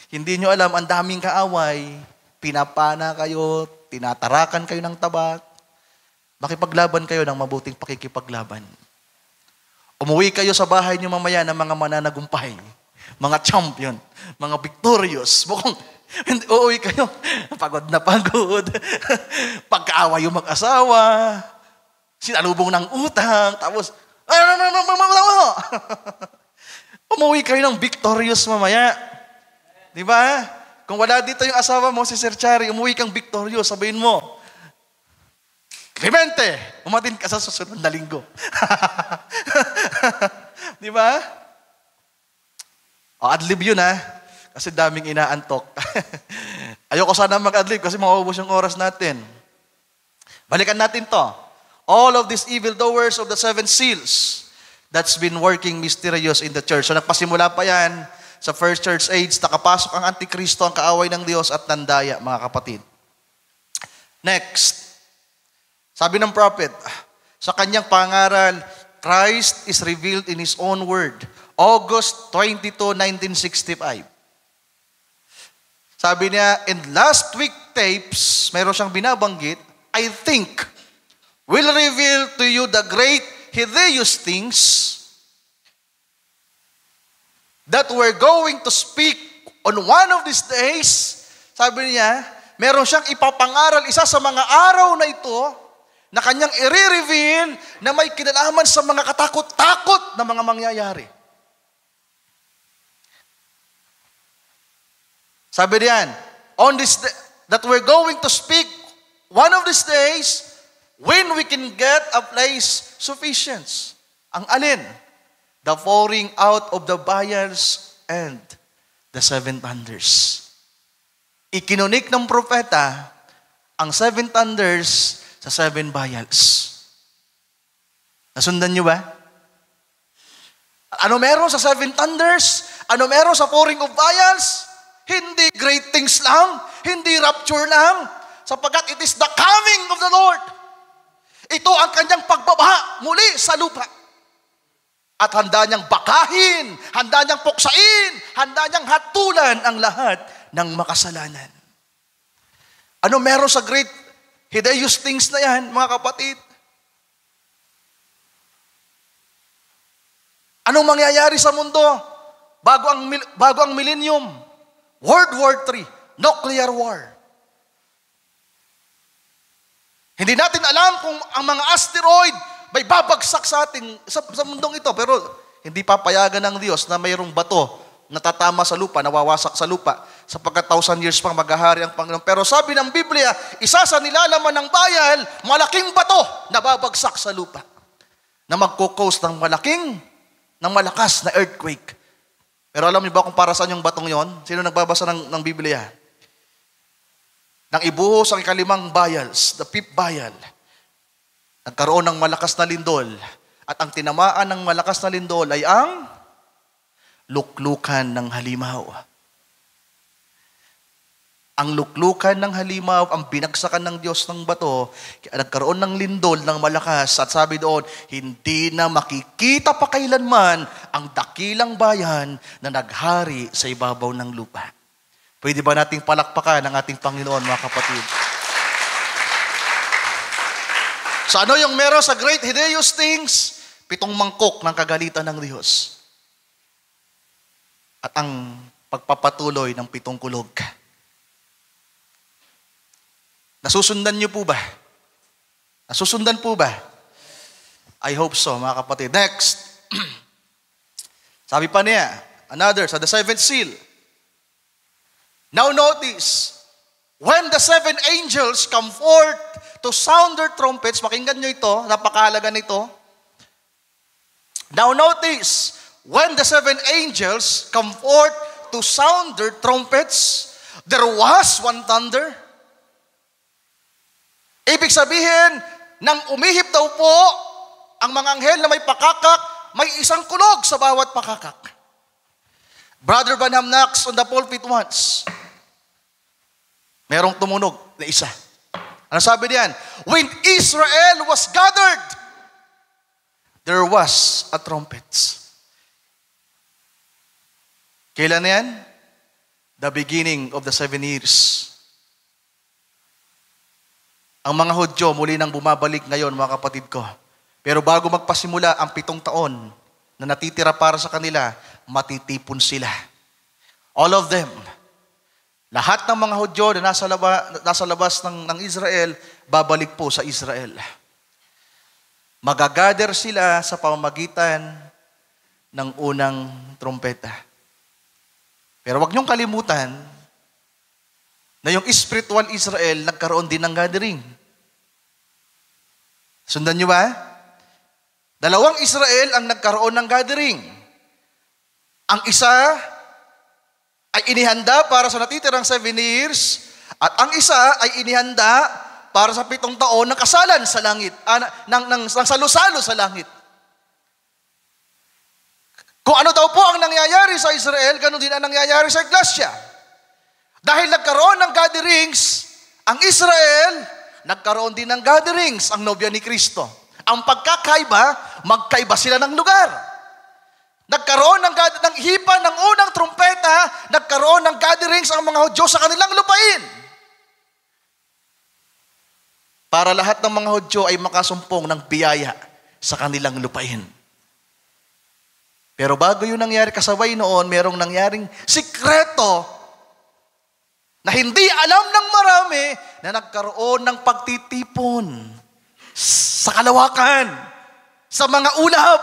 Hindi nyo alam, ang daming kaaway, pinapana kayo, tinatarakan kayo ng tabak, makipaglaban kayo ng mabuting pakikipaglaban. Umuwi kayo sa bahay nyo mamaya ng mga mananagumpay, mga champion, mga victorious. Mukhang uuwi kayo, pagod na pagod. Pagkaaway yung mag-asawa, sinalubong ng utang, tapos, umuwi kayo ng victorious mamaya. Di ba? Kung wala dito yung asawa mo, si Sir Chari, umuwi kang victorious, sabihin mo, Clemente, umatin ka sa susunod na linggo. Di ba? O, adlib yun ha. Kasi daming inaantok. Ayoko sana mag-adlib kasi mauubos yung oras natin. Balikan natin to. All of these evildoers of the seven seals that's been working mysterious in the church. So nagpasimula pa yan sa first church age, nakapasok ang Antikristo, ang kaaway ng Diyos at nandaya, mga kapatid. Next. Sabi ng prophet, sa kanyang pangaral, Christ is revealed in His own word. August 22, 1965. Sabi niya, in last week tapes, mayroon siyang binabanggit, I think, will reveal to you the great hideous things that we're going to speak on one of these days. Sabi niya, meron siyang ipapangaral, isa sa mga araw na ito, na kanyang i-reveal na may kinalaman sa mga katakot-takot na mga mangyayari. Sabi diyan, on this day, that we're going to speak one of these days when we can get a place sufficient. Ang alin? The pouring out of the vials and the seven thunders. Ikinunik ng propeta ang seven thunders sa seven vials. Nasundan niyo ba? Ano meron sa seven thunders? Ano meron sa pouring of vials? Hindi great things lang, hindi rapture lang, sapagkat it is the coming of the Lord. Ito ang kanyang pagbabaha muli sa lupa. At handa niyang bakahin, handa niyang puksain, handa niyang hatulan ang lahat ng makasalanan. Ano meron sa great hideous things na yan, mga kapatid? Anong mangyayari sa mundo bago ang millennium? World War III, nuclear war. Hindi natin alam kung ang mga asteroid may babagsak sa atin sa mundong ito, pero hindi papayagan ng Diyos na mayroong bato natatama sa lupa, nawawasak sa lupa, sapagkat 1,000 years pang maghahari ang Panginoon. Pero sabi ng Biblia, isa sa nilalaman ng bayal, malaking bato na babagsak sa lupa, na magkukos ng malakas na earthquake. Pero alam niyo ba kung para saan yung batong yon? Sino nagbabasa ng Biblia? Nang ibuhos ang ikalimang vials, the fifth vial, nagkaroon ng malakas na lindol, at ang tinamaan ng malakas na lindol ay ang luklukan ng halimaw. Ang luklukan ng halimaw, ang binagsakan ng Diyos ng bato, kaya nagkaroon ng lindol ng malakas, at sabi doon, hindi na makikita pa kailanman ang dakilang bayan na naghari sa ibabaw ng lupa. Pwede ba nating palakpakan ang ating Panginoon, mga kapatid? So ano yung meron sa great hideous things? 7 mangkok ng kagalitan ng Diyos. At ang pagpapatuloy ng 7 kulog. Nasusundan niyo po ba? Nasusundan po ba? I hope so, mga kapatid. Next. Sabi pa niya, another, sa the seventh seal. Now notice, when the 7 angels come forth to sound their trumpets, pakinggan niyo ito, napakahalaga nito. Now notice, when the 7 angels come forth to sound their trumpets, there was one thunder. Ibig sabihin, nang umihip daw po ang mga anghel na may pakakak, may isang kulog sa bawat pakakak. Brother Branham knocks on the pulpit once. Merong tumunog na isa. Ano sabi diyan? When Israel was gathered, there was a trumpet. Kailan yan? the beginning of the 7 years. Ang mga Hudyo muli nang bumabalik ngayon, mga kapatid ko. Pero bago magpasimula ang 7 taon na natitira para sa kanila, matitipon sila. All of them. Lahat ng mga Hudyo na nasa labas ng Israel, babalik po sa Israel. Magagather sila sa pamamagitan ng unang trumpeta. Pero wag niyong kalimutan na yung spiritual Israel nagkaroon din ng gathering. Sundan niyo ba? 2 Israel ang nagkaroon ng gathering. Ang isa ay inihanda para sa natitirang 7 years at ang isa ay inihanda para sa 7 taon ng kasalan sa langit, ng salo-salo sa langit. Kung ano daw po ang nangyayari sa Israel, ganun din ang nangyayari sa Iglesia. Dahil nagkaroon ng gatherings, ang Israel, nagkaroon din ng gatherings, ang nobya ni Kristo. Ang pagkakaiba, magkaiba sila ng lugar. Nagkaroon ng hipa ng unang trumpeta, nagkaroon ng gatherings ang mga Hudyo sa kanilang lupain. Para lahat ng mga Hudyo ay makasumpong ng biyaya sa kanilang lupain. Pero bago yun nangyari, kasabay noon, merong nangyaring sikreto na hindi alam ng marami na nagkaroon ng pagtitipon sa kalawakan, sa mga ulap.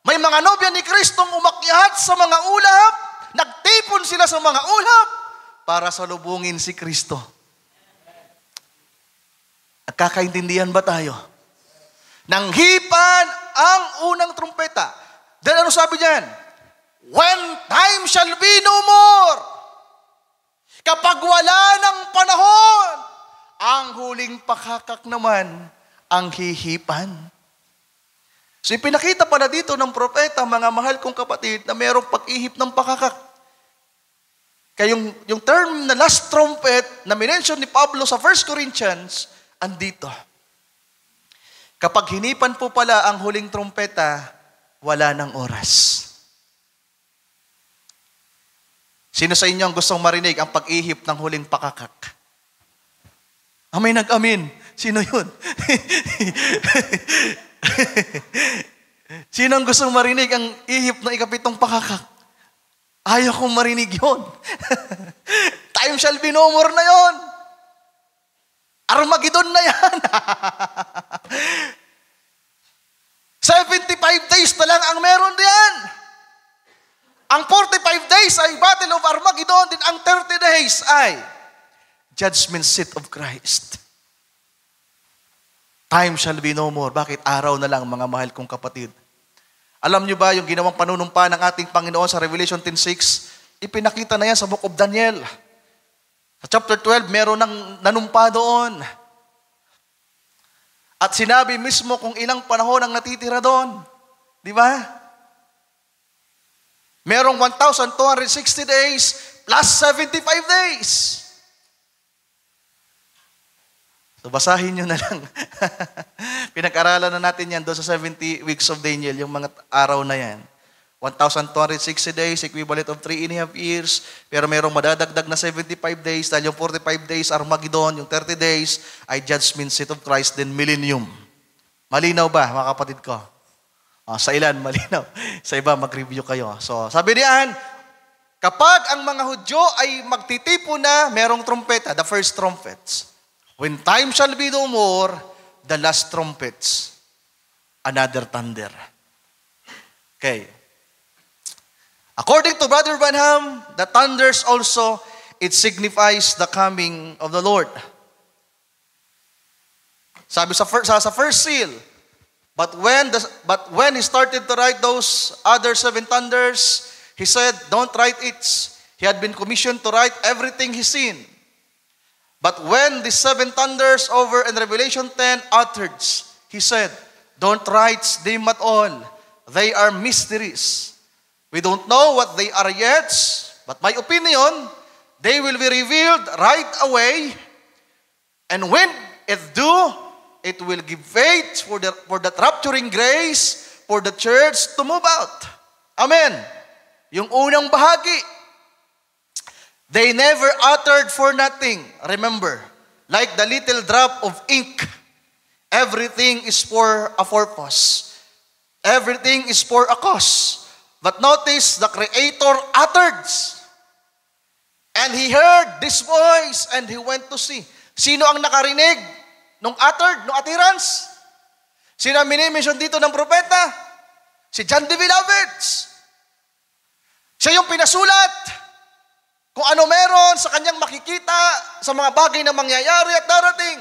May mga nobya ni Kristong umakyat sa mga ulap, nagtipon sila sa mga ulap para salubungin si Kristo. Nagkakaintindihan ba tayo? Nanghipan ang unang trumpeta. Then ano sabi diyan? When time shall be no more. Kapag wala ng panahon, ang huling pakakak naman ang hihipan. So ipinakita pala dito ng propeta, mga mahal kong kapatid, na mayroong pag-ihip ng pakakak. Kaya yung term na last trumpet na minention ni Pablo sa 1 Corinthians, andito. Kapag hinipan po pala ang huling trumpeta, wala ng oras. Sino sa inyo ang gustong marinig ang pag-ihip ng huling pakakak? May nag-amin. Sino yun? Sino ang gustong marinig ang ihip ng ikapitong pakakak? Ayaw kong marinig yun. Time shall be no more na yun. Armageddon na yan. 75 days na lang ang meron diyan. Ang 45 days ay Battle of Armageddon, din ang 30 days ay Judgment Seat of Christ. Time shall be no more. Bakit araw na lang, mga mahal kong kapatid? Alam niyo ba yung ginawang panunumpa ng ating Panginoon sa Revelation 10:6? Ipinakita na yan sa Book of Daniel. Sa chapter 12, meron ng nanumpa doon. At sinabi mismo kung ilang panahon ang natitira doon. Di ba? Merong 1,260 days plus 75 days. So basahin nyo na lang. Pinag-aralan na natin yan doon sa 70 weeks of Daniel, yung mga araw na yan. 1,260 days, equivalent of 3.5 years. Pero merong madadagdag na 75 days, dahil yung 45 days, Armageddon, yung 30 days, ay Judgment Seat of Christ, then Millennium. Malinaw ba, mga kapatid ko? Sa ilan, malinaw. Sa iba, mag-review kayo. So, sabi niyan, kapag ang mga Hudyo ay magtitipo na, merong trumpeta, the first trumpets. When time shall be no more, the last trumpets, another thunder. Okay. According to Brother Branham, the thunders also, it signifies the coming of the Lord. Sabi sa first seal, but when he started to write those other 7 thunders, he said, don't write it. He had been commissioned to write everything he seen. But when the 7 thunders over in Revelation 10 uttered, he said, don't write them at all. They are mysteries. We don't know what they are yet, but my opinion, they will be revealed right away. And when it do, it will give faith for that rapturing grace for the church to move out. Amen. Yung unang bahagi. They never uttered for nothing. Remember, like the little drop of ink, everything is for a purpose. Everything is for a cause. But notice, the Creator uttered. And He heard this voice and He went to see. Sino ang nakarinig nung uttered, nung utterance? Sino ang minimission dito ng propeta? Si John the Beloved. Siya yung pinasulat kung ano meron sa kanyang makikita sa mga bagay na mangyayari at darating.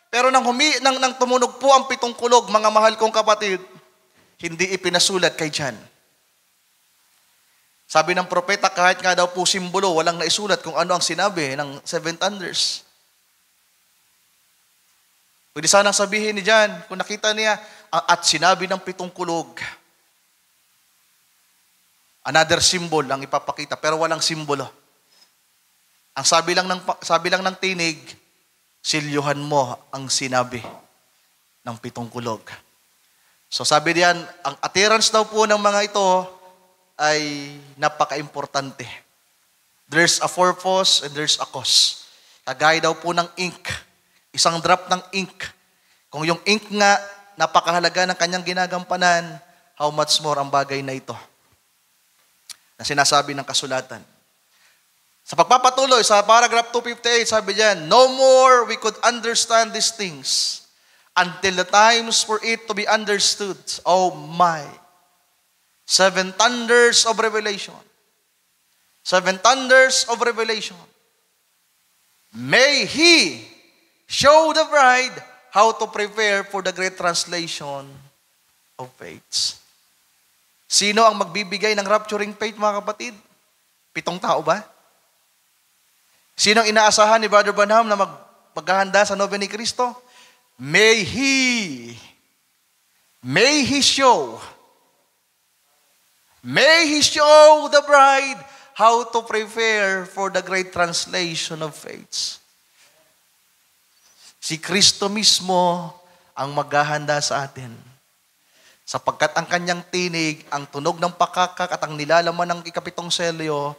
Pero nang tumunog po ang 7 kulog, mga mahal kong kapatid, hindi ipinasulat kay John. Sabi ng propeta, kahit nga daw po simbolo, walang naisulat kung ano ang sinabi ng 7 thunders. Pwede sanang sabihin ni John, kung nakita niya, at sinabi ng 7 kulog. Another symbol ang ipapakita, pero walang simbolo. Ang sabi lang ng tinig, silyuhan mo ang sinabi ng 7 kulog. So sabi diyan, ang utterance daw po ng mga ito ay napaka-importante. There's a purpose and there's a cause. Kagaya daw po ng ink. Isang drop ng ink. Kung yung ink nga, napakahalaga ng kanyang ginagampanan, how much more ang bagay na ito na sinasabi ng kasulatan. Sa pagpapatuloy, sa paragraph 258, sabi diyan, no more we could understand these things until the times for it to be understood. Oh my. 7 thunders of revelation. 7 thunders of revelation. May He show the bride how to prepare for the great translation of faiths. Sino ang magbibigay ng rapturing faith, mga kapatid? 7 tao ba? Sino ang inaasahan ni Brother Branham na maghahanda sa Nobya ni Cristo? May He show the bride how to prepare for the great translation of faiths. Si Kristo mismo ang maghahanda sa atin. Sapagkat ang kanyang tinig, ang tunog ng pakakak at ang nilalaman ng 7 selyo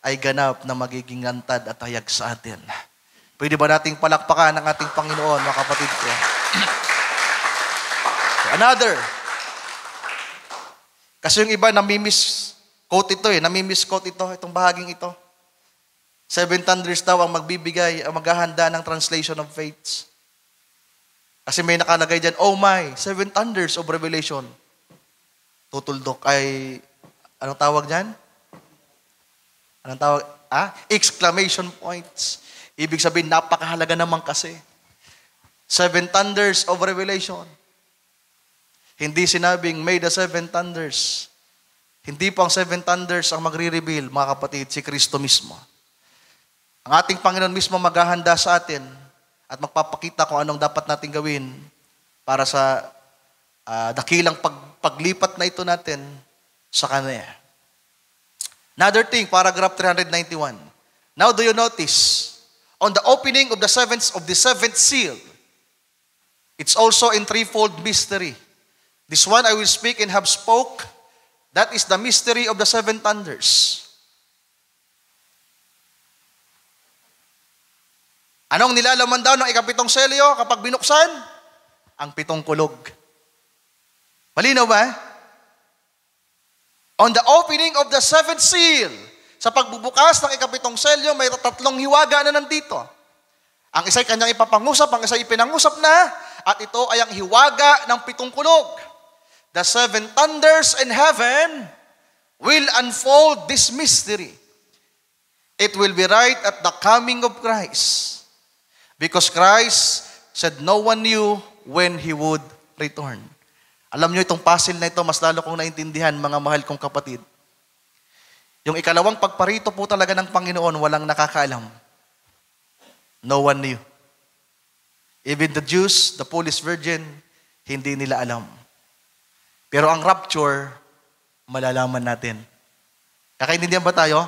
ay ganap na magiging lantad at hayag sa atin. Pwede ba nating palakpakan ng ating Panginoon, mga kapatid ko? Another. Kasi yung iba, namimiss-quote ito namimiss-quote ito, itong bahaging ito. 7 thunders daw ang magbibigay, ang maghahanda ng translation of faiths. Kasi may nakalagay dyan, oh my, 7 thunders of revelation. Tutuldok ay, anong tawag dyan? Anong tawag? Exclamation points. Ibig sabihin, napakahalaga naman kasi. 7 thunders of revelation. Hindi sinabing, may the 7 thunders. Hindi po ang 7 thunders ang magre-reveal, mga kapatid, si Kristo mismo. Ang ating Panginoon mismo maghahanda sa atin at magpapakita kung anong dapat natin gawin para sa dakilang paglipat na ito natin sa Kanya. Another thing, paragraph 391. Now do you notice, on the opening of the seventh seal, it's also in threefold mystery. This one I will speak and have spoke. That is the mystery of the 7 thunders. Anong nilalaman daw ng 7 selyo kapag binuksan? Ang 7 kulog. Malinaw ba? On the opening of the 7th seal, sa pagbubukas ng 7 selyo, may 3 hiwaga na nandito. Ang isa'y kanyang ipapangusap, ang isa'y ipinangusap na, at ito ay ang hiwaga ng 7 kulog. The 7 thunders in heaven will unfold this mystery. It will be right at the coming of Christ. Because Christ said no one knew when He would return. Alam nyo, itong puzzle na ito, mas lalo kong naintindihan, mga mahal kong kapatid. Yung ikalawang pagparito po talaga ng Panginoon, walang nakakaalam. No one knew. Even the Jews, the foolish virgin, hindi nila alam. Pero ang rapture, malalaman natin. Kakaintindihan ba tayo?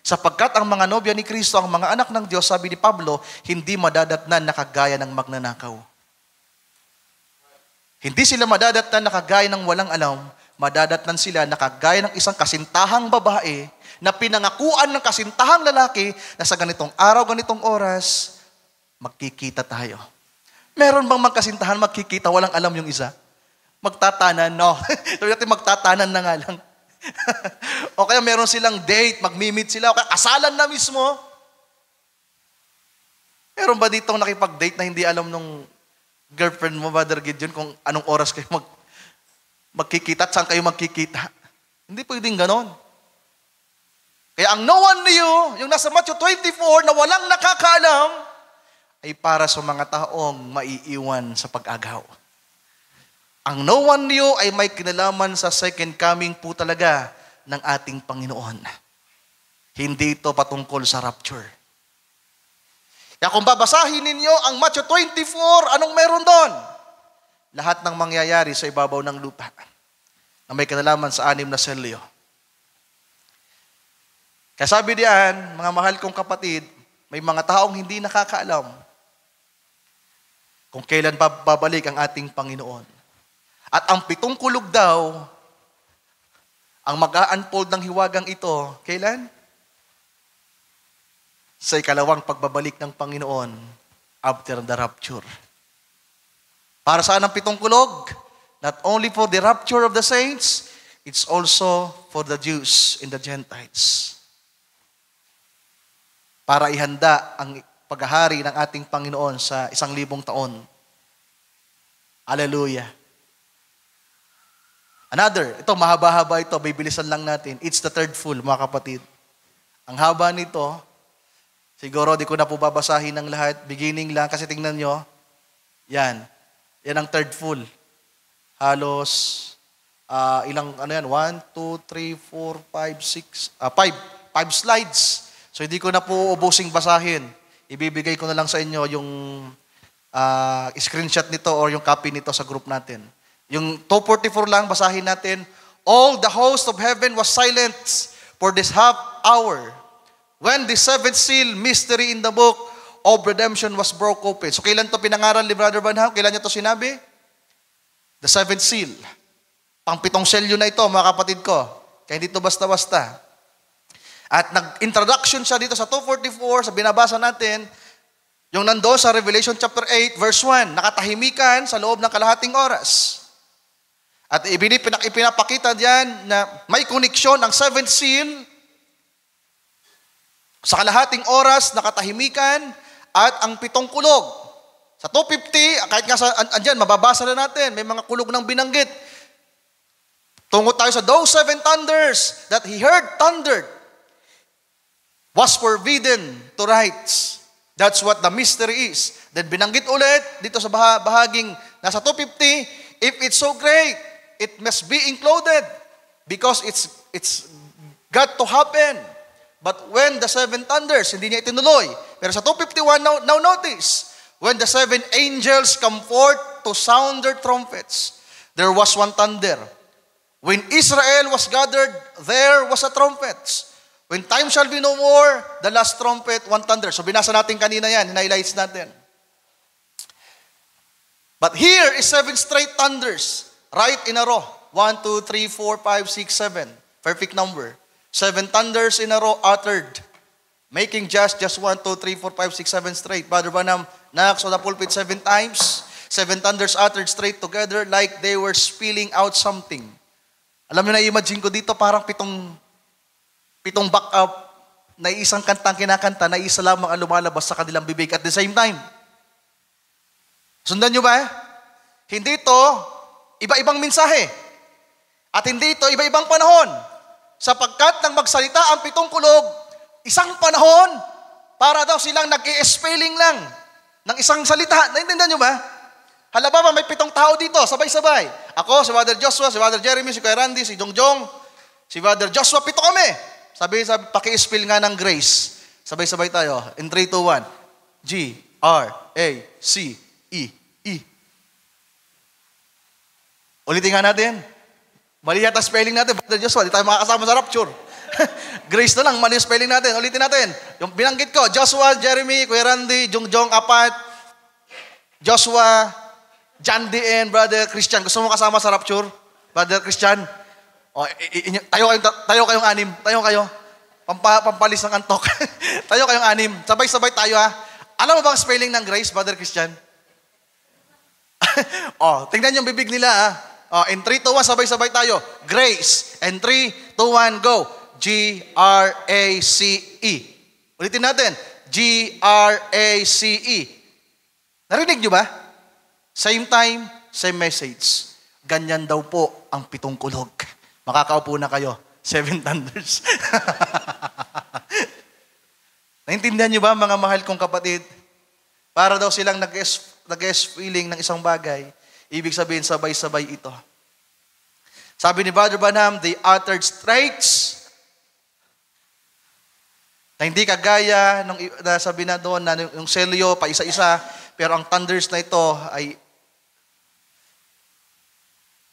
Sapagkat ang mga nobya ni Kristo, ang mga anak ng Diyos, sabi ni Pablo, hindi madadatnan na kagaya ng magnanakaw. Hindi sila madadatnan na kagaya ng walang alam, madadatnan sila na kagaya ng isang kasintahang babae na pinangakuan ng kasintahang lalaki na sa ganitong araw, ganitong oras, magkikita tayo. Meron bang magkasintahan magkikita, walang alam yung isa? Magtatanan, no? Sabi natin, magtatanan na nga lang. O kaya meron silang date, magmi-meet sila, o kaya kasalan na mismo. Meron ba dito nakipag-date na hindi alam nung girlfriend mo, Brother Gideon, kung anong oras kayo magkikita at saan kayo magkikita? Hindi pwedeng ganon. Kaya ang no one knew, yung nasa Matthew 24 na walang nakakaalam, ay para sa mga taong maiiwan sa pag-agaw. Ang no one knew ay may kinalaman sa second coming po talaga ng ating Panginoon. Hindi ito patungkol sa rapture. Kaya kung babasahin ninyo ang Matthew 24, anong meron doon? Lahat ng mangyayari sa ibabaw ng lupa na may kinalaman sa 6 na selyo. Kaya sabi diyan, mga mahal kong kapatid, may mga taong hindi nakakaalam kung kailan babalik ang ating Panginoon. At ang 7 kulog daw, ang mag-a-unfold ng hiwagang ito, kailan? Sa ikalawang pagbabalik ng Panginoon after the rapture. Para saan ang 7 kulog? Not only for the rapture of the saints, it's also for the Jews and the Gentiles. Para ihanda ang paghahari ng ating Panginoon sa 1,000 taon. Hallelujah. Another, ito mahaba-haba ito, bibilisan lang natin. It's the third full, mga kapatid. Ang haba nito, siguro di ko na po babasahin ng lahat, beginning lang, kasi tingnan nyo, yan ang third full. Halos, ilang, 1, 2, 3, 4, 5, 6, 5 slides. So hindi ko na po ubusing basahin. Ibibigay ko na lang sa inyo yung screenshot nito or yung copy nito sa group natin. Yung 2:44 lang, basahin natin. All the host of heaven was silent for this half hour when the seventh seal mystery in the book of redemption was broke open. So kailan to pinangaral ni Brother Branham? Kailan niya to sinabi? The seventh seal. Pang-7 selyo na ito, mga kapatid ko. Kaya hindi to basta-basta. At nag-introduction siya dito sa 2:44, sa binabasa natin, yung nandoon sa Revelation chapter 8, verse 1, nakatahimikan sa loob ng kalahating oras. At ipinapakita diyan na may koneksyon ang seventh seal sa kalahating oras, nakatahimikan, at ang 7 kulog. Sa 2:50, kahit nga andyan, mababasa na natin, may mga kulog ng binanggit. Tungo tayo sa those 7 thunders that he heard thundered was forbidden to write. That's what the mystery is. Then binanggit ulit dito sa bahaging nasa 2:50, if it's so great, it must be included because it's got to happen. But when the 7 thunders, hindi niya itinuloy. Pero sa 2:51, now notice, when the 7 angels come forth to sound their trumpets, there was one thunder. When Israel was gathered, there was a trumpet. When time shall be no more, the last trumpet, one thunder. So binasa natin kanina yan, highlights natin. But here is 7 straight thunders, right in a row. 1, 2, 3, 4, 5, 6, 7. Perfect number. 7 thunders in a row uttered, making just 1, 2, 3, 4, 5, 6, 7 straight. Brother Branham knocks on the pulpit 7 times. 7 thunders uttered straight together like they were spilling out something. Alam niyo, na-imagine ko dito parang pitong back-up na isang kantang kinakanta na isa lamang ang lumalabas sa kanilang bibig at the same time. Sundan niyo ba? Hindi ito iba-ibang mensahe. At hindi ito iba-ibang panahon. Sapagkat nang magsalita ang 7 kulog, isang panahon, para daw silang nag-i-spelling lang ng isang salita. Naintindihan niyo ba? Halaba ba may 7 tao dito, sabay-sabay. Ako, si Brother Joshua, si Brother Jeremy, si Kuya Randy, si Jongjong, si Brother Joshua, 7 kami. Sabi, paki-spell nga ng grace. Sabay-sabay tayo. In 3, 2, 1. G, R, A, C, E, E. Ulitin nga natin. Mali yata spelling natin. Brother Joshua, di tayo makakasama sa rapture. Grace na lang, mali spelling natin. Ulitin natin. Yung binanggit ko, Joshua, Jeremy, Kuya Randy, Jongjong, Apat, Joshua, John D. and Brother Christian. Gusto mo kasama sa rapture? Brother Christian? O, tayo kayong 6. Tayo kayo. Pampalis ng antok. Tayo kayong anim. Sabay-sabay tayo ha. Alam mo ba ang spelling ng grace, Brother Christian? Tingnan yung bibig nila ha. In 3, 2, 1, sabay-sabay tayo. Grace. And 3, 2, 1, go. G-R-A-C-E. Ulitin natin. G-R-A-C-E. Narinig nyo ba? Same time, same message. Ganyan daw po ang 7 kulog. Makakaupo na kayo. 7 thunders. Naintindihan nyo ba, mga mahal kong kapatid? Para daw silang nag-guess feeling ng isang bagay. Ibig sabihin, sabay-sabay ito. Sabi ni Brother Branham, they uttered straits na hindi kagaya nung sabi na doon na yung selyo pa isa-isa, pero ang thunders na ito ay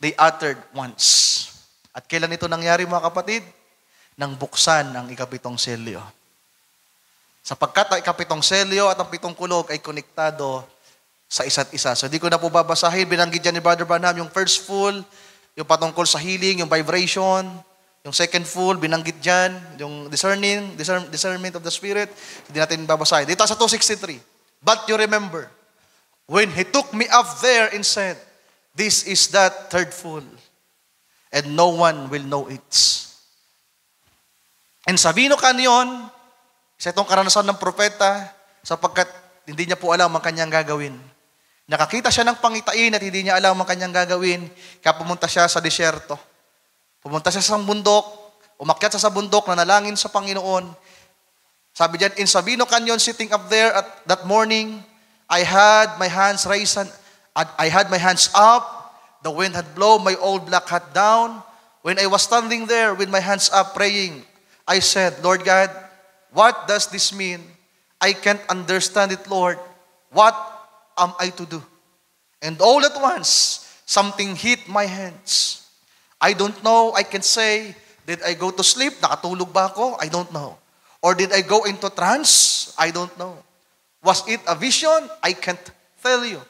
they uttered once. At kailan ito nangyari, mga kapatid? Nang buksan ang ikapitong selyo. Sapagkat ang ikapitong selyo at ang 7 kulog ay konektado sa isa't isa. So di ko na po babasahin. Binanggit dyan ni Brother Branham yung first full, yung patungkol sa healing, yung vibration. Yung second full, binanggit dyan. Yung discernment of the Spirit. Hindi natin babasahin. Dito sa 263. But you remember, when He took me up there and said, this is that third full, and no one will know it. And Sabino Canyon, isa itong karanasan ng propeta, sapagkat hindi niya po alam ang kanyang gagawin. Nakakita siya ng pangitain at hindi niya alam ang kanyang gagawin, kaya pumunta siya sa disyerto. Pumunta siya sa bundok, umakyat siya sa bundok, nanalangin sa Panginoon. Sabi diyan, in Sabino Canyon, sitting up there at that morning, I had my hands raised, I had my hands up, the wind had blown my old black hat down. When I was standing there with my hands up praying, I said, Lord God, what does this mean? I can't understand it, Lord. What am I to do? And all at once, something hit my hands. I don't know, I can say, did I go to sleep? Nakatulog ba ako? I don't know. Or did I go into trance? I don't know. Was it a vision? I can't tell you.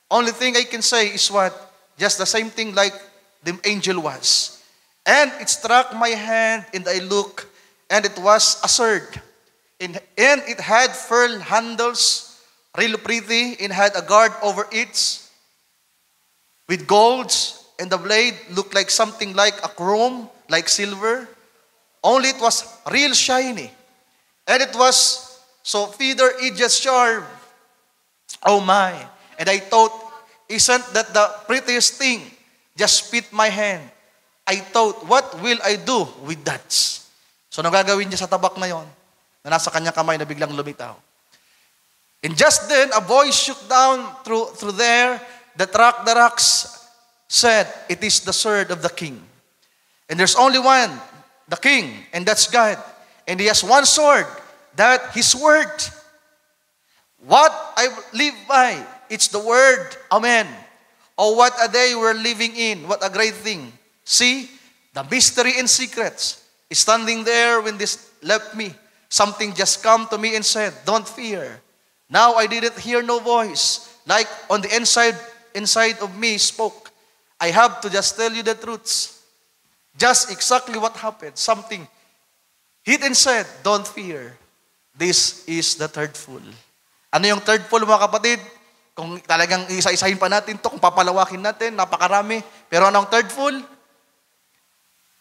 Only thing I can say is what? Just the same thing like the angel was. And it struck my hand, and I looked, and it was a sword. And it had pearl handles, real pretty, and had a guard over it with golds, and the blade looked like something like a chrome, like silver. Only it was real shiny. And it was so feather-edged sharp. Oh my. And I thought, isn't that the prettiest thing? Just spit my hand. I thought, what will I do with that? So, nagagawin niya sa tabak na yon, na nasa kanyang kamay na biglang lumitaw. And just then, a voice shook down through there, the rocks said, it is the sword of the king. And there's only one, the king, and that's God. And he has one sword, that his word. What I live by, it's the word, amen. Oh, what a day we're living in. What a great thing. See, the mystery and secrets is standing there when this left me. Something just come to me and said, don't fear. Now I didn't hear no voice. Like on the inside of me spoke. I have to just tell you the truths. Just exactly what happened. Something hit and said, don't fear. This is the third full. Ano yung third full, mga kapatid? Kung talagang isa-isahin pa natin to, kung papalawakin natin, napakarami. Pero anong third full?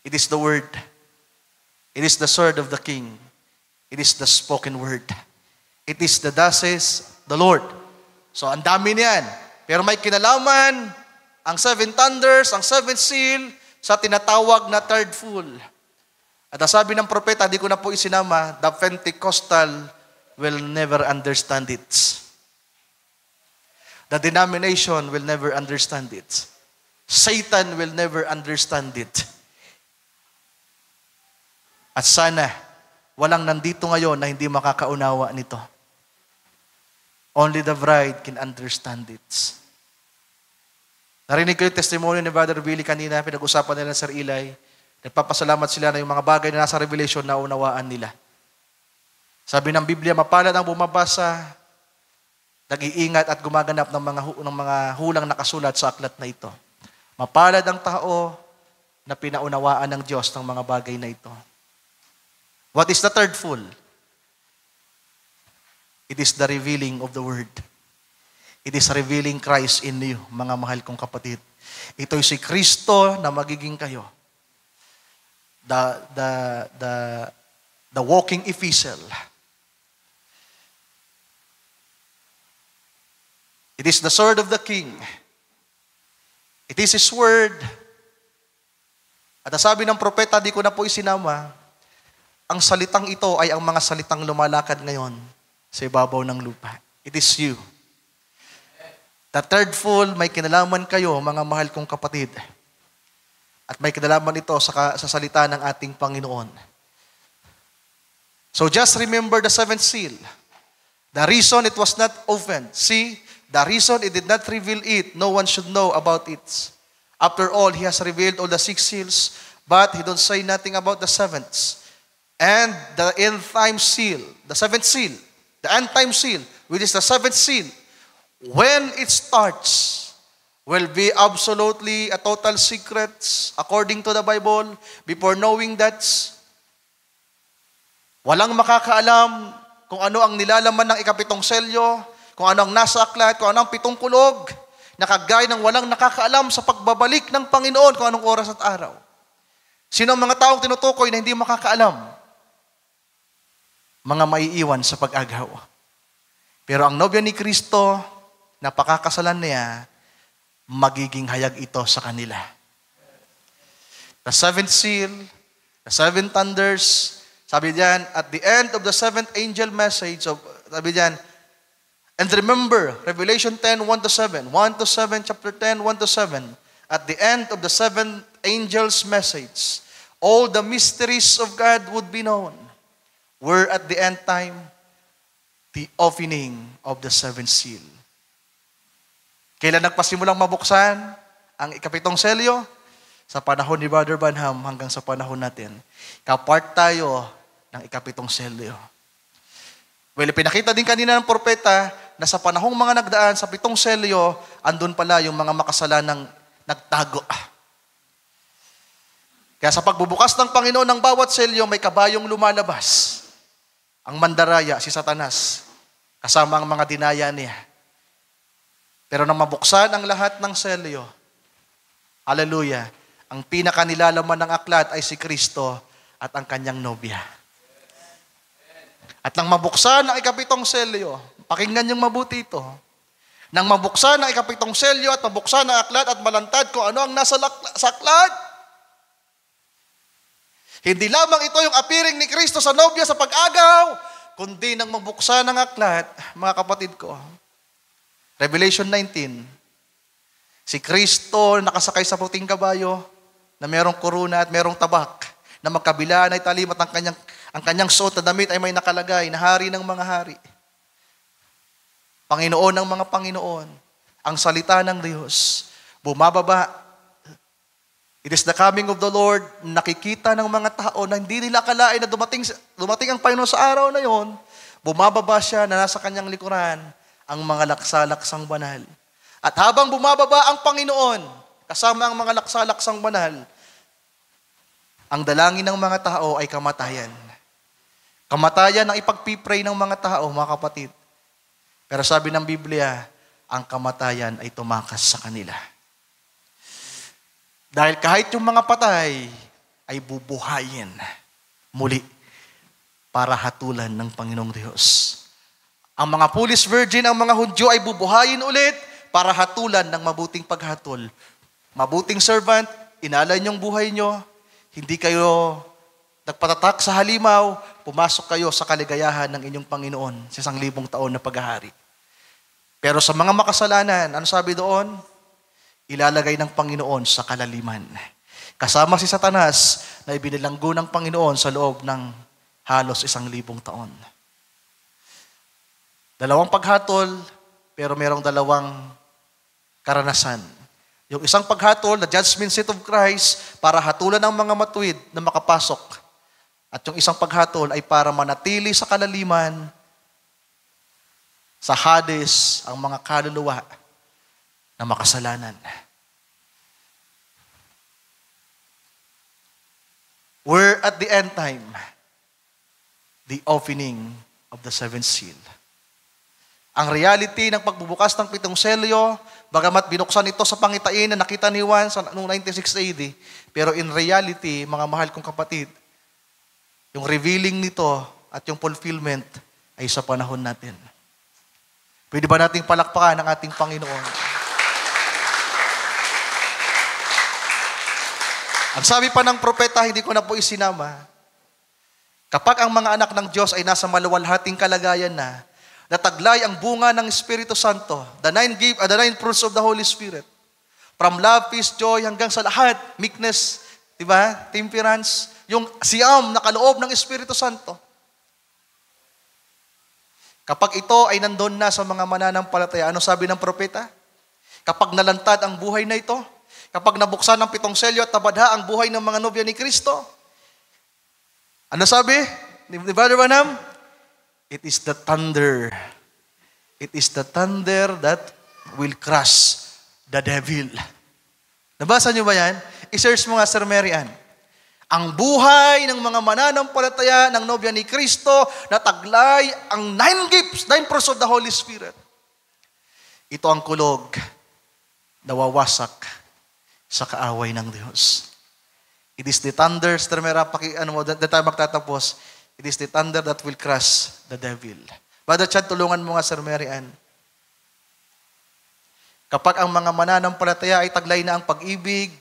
It is the word. It is the sword of the king. It is the spoken word. It is the thus says the Lord. So, ang dami niyan. Pero may kinalaman, ang 7 thunders, ang 7 seal, sa tinatawag na third full. At sabi ng propeta, di ko na po isinama, the Pentecostal will never understand it. The denomination will never understand it. Satan will never understand it. At sana, walang nandito ngayon na hindi makakaunawa nito. Only the bride can understand it. Narinig ko yung testimony ni Brother Billy kanina, pinag-usapan nila Sir Eli. Nagpapasalamat sila na yung mga bagay na nasa Revelation na unawaan nila. Sabi ng Biblia, mapalad ang bumabasa, nag-iingat at gumaganap ng mga hulang nakasulat sa aklat na ito. Mapalad ang tao na pinaunawaan ng Diyos ng mga bagay na ito. What is the third full? It is the revealing of the Word. It is revealing Christ in you, mga mahal kong kapatid. Ito'y si Kristo na magiging kayo. The walking epistle. It is the sword of the King. It is His word. At sabi ng propeta, di ko na po isinama, ang salitang ito ay ang mga salitang lumalakad ngayon sa ibabaw ng lupa. It is you. The third full, may kinalaman kayo, mga mahal kong kapatid. At may kinalaman ito sa salita ng ating Panginoon. So just remember the seventh seal. The reason it was not opened. See, the reason it did not reveal it, no one should know about it. After all, He has revealed all the six seals, but He don't say nothing about the seventh. And the end time seal, the seventh seal, the end time seal, which is the seventh seal, when it starts, will be absolutely a total secret according to the Bible. Before knowing that, walang makakaalam kung ano ang nilalaman ng ikapitong selyo, kung ano ang nasa aklat, kung ano ang pitong kulog, nakagaya ng walang nakakaalam sa pagbabalik ng Panginoon kung anong oras at araw. Sino ang mga taong tinutukoy na hindi makakaalam? Mga maiiwan sa pag-agaw. Pero ang nobya ni Kristo, napakakasalan niya, magiging hayag ito sa kanila. The seventh seal, the seven thunders, sabi diyan, at the end of the seventh angel message, sabi diyan, and remember, Revelation 10, 1-7, 1-7, chapter 10, 1-7, at the end of the seventh angel's message, all the mysteries of God would be known. Were at the end time, the opening of the seventh seal. Kailan nagpasimulang mabuksan ang ikapitong selyo? Sa panahon ni Brother Branham hanggang sa panahon natin. Kapart tayo ng ikapitong selyo. Well, pinakita din kanina ng propeta na sa panahong mga nagdaan sa pitong selyo, andun pala yung mga makasalanang nagtago. Kaya sa pagbubukas ng Panginoon ng bawat selyo, may kabayong lumalabas. Ang mandaraya, si Satanas, kasama ang mga dinaya niya. Pero nang mabuksan ang lahat ng selyo, hallelujah, ang pinakanilalaman ng aklat ay si Kristo at ang kanyang nobya. At nang mabuksan ang ikapitong selyo, pakinggan niyong mabuti ito, nang mabuksan ang ikapitong selyo at mabuksan ang aklat at malantad kung ano ang nasa aklat, hindi lamang ito yung appearing ni Kristo sa nobya sa pag-agaw, kundi nang mabuksan ang aklat, mga kapatid ko. Revelation 19, si Kristo nakasakay sa puting kabayo na merong korona at merong tabak na magkabilaan ay talim at ang kanyang suot na damit ay may nakalagay na hari ng mga hari. Panginoon ng mga Panginoon, ang salita ng Diyos, bumababa. It is the coming of the Lord, nakikita ng mga tao na hindi nila akalain na dumating ang Panginoon sa araw na yon, bumababa siya na nasa kanyang likuran ang mga laksalaksang banal. At habang bumababa ang Panginoon, kasama ang mga laksalaksang banal, ang dalangin ng mga tao ay kamatayan. Kamatayan ang ipagpipray ng mga tao, mga kapatid. Pero sabi ng Biblia, ang kamatayan ay tumakas sa kanila. Dahil kahit yung mga patay ay bubuhayin muli para hatulan ng Panginoong Diyos. Ang mga foolish virgin, ang mga Hudyo ay bubuhayin ulit para hatulan ng mabuting paghatol. Mabuting servant, inalay niyong buhay niyo, hindi kayo nagpatatak sa halimaw, pumasok kayo sa kaligayahan ng inyong Panginoon sa 1,000 taon na paghahari. Pero sa mga makasalanan, ano sabi doon? Ilalagay ng Panginoon sa kalaliman. Kasama si Satanas na ibinilanggo ng Panginoon sa loob ng halos 1,000 taon. Dalawang paghatol, pero merong dalawang karanasan. Yung isang paghatol, the judgment seat of Christ, para hatulan ng mga matuwid na makapasok. At yung isang paghatol ay para manatili sa kalaliman, sa Hades, ang mga kaluluwa na makasalanan. We're at the end time. the opening of the seventh seal. Ang reality ng pagbubukas ng 7 selyo, bagamat binuksan ito sa pangitain na nakita ni Juan noong 96 AD, pero in reality, mga mahal kong kapatid, yung revealing nito at yung fulfillment ay sa panahon natin. Pwede ba nating palakpakan ang ating Panginoon? Ang sabi pa ng propeta, hindi ko na po isinama, kapag ang mga anak ng Diyos ay nasa maluwalhating kalagayan na, nataglay ang bunga ng Espiritu Santo, the nine fruits of the Holy Spirit, from love, peace, joy, hanggang sa lahat, meekness, di ba? Temperance, yung siyam na kaloob ng Espiritu Santo. Kapag ito ay nandun na sa mga mananampalataya, ano sabi ng propeta? Kapag nalantad ang buhay na ito, kapag nabuksan ng 7 selyo at tabadha ang buhay ng mga nobya ni Kristo, ano sabi ni Brother Branham? It is the thunder. It is the thunder that will crush the devil. Nabasa niyo ba yan? I-search mo nga, Sir Marian. Ang buhay ng mga mananampalataya ng nobya ni Kristo na taglay ang 9 gifts, 9 fruits of the Holy Spirit. Ito ang kulog na wawasak sa kaaway ng Diyos. It is the thunder, Sir Marian, tayo magtatapos. It is the thunder that will crush the devil. Brother Chad, tulungan mo nga, Sir Marian. Kapag ang mga mananampalataya ay taglay na ang pag-ibig,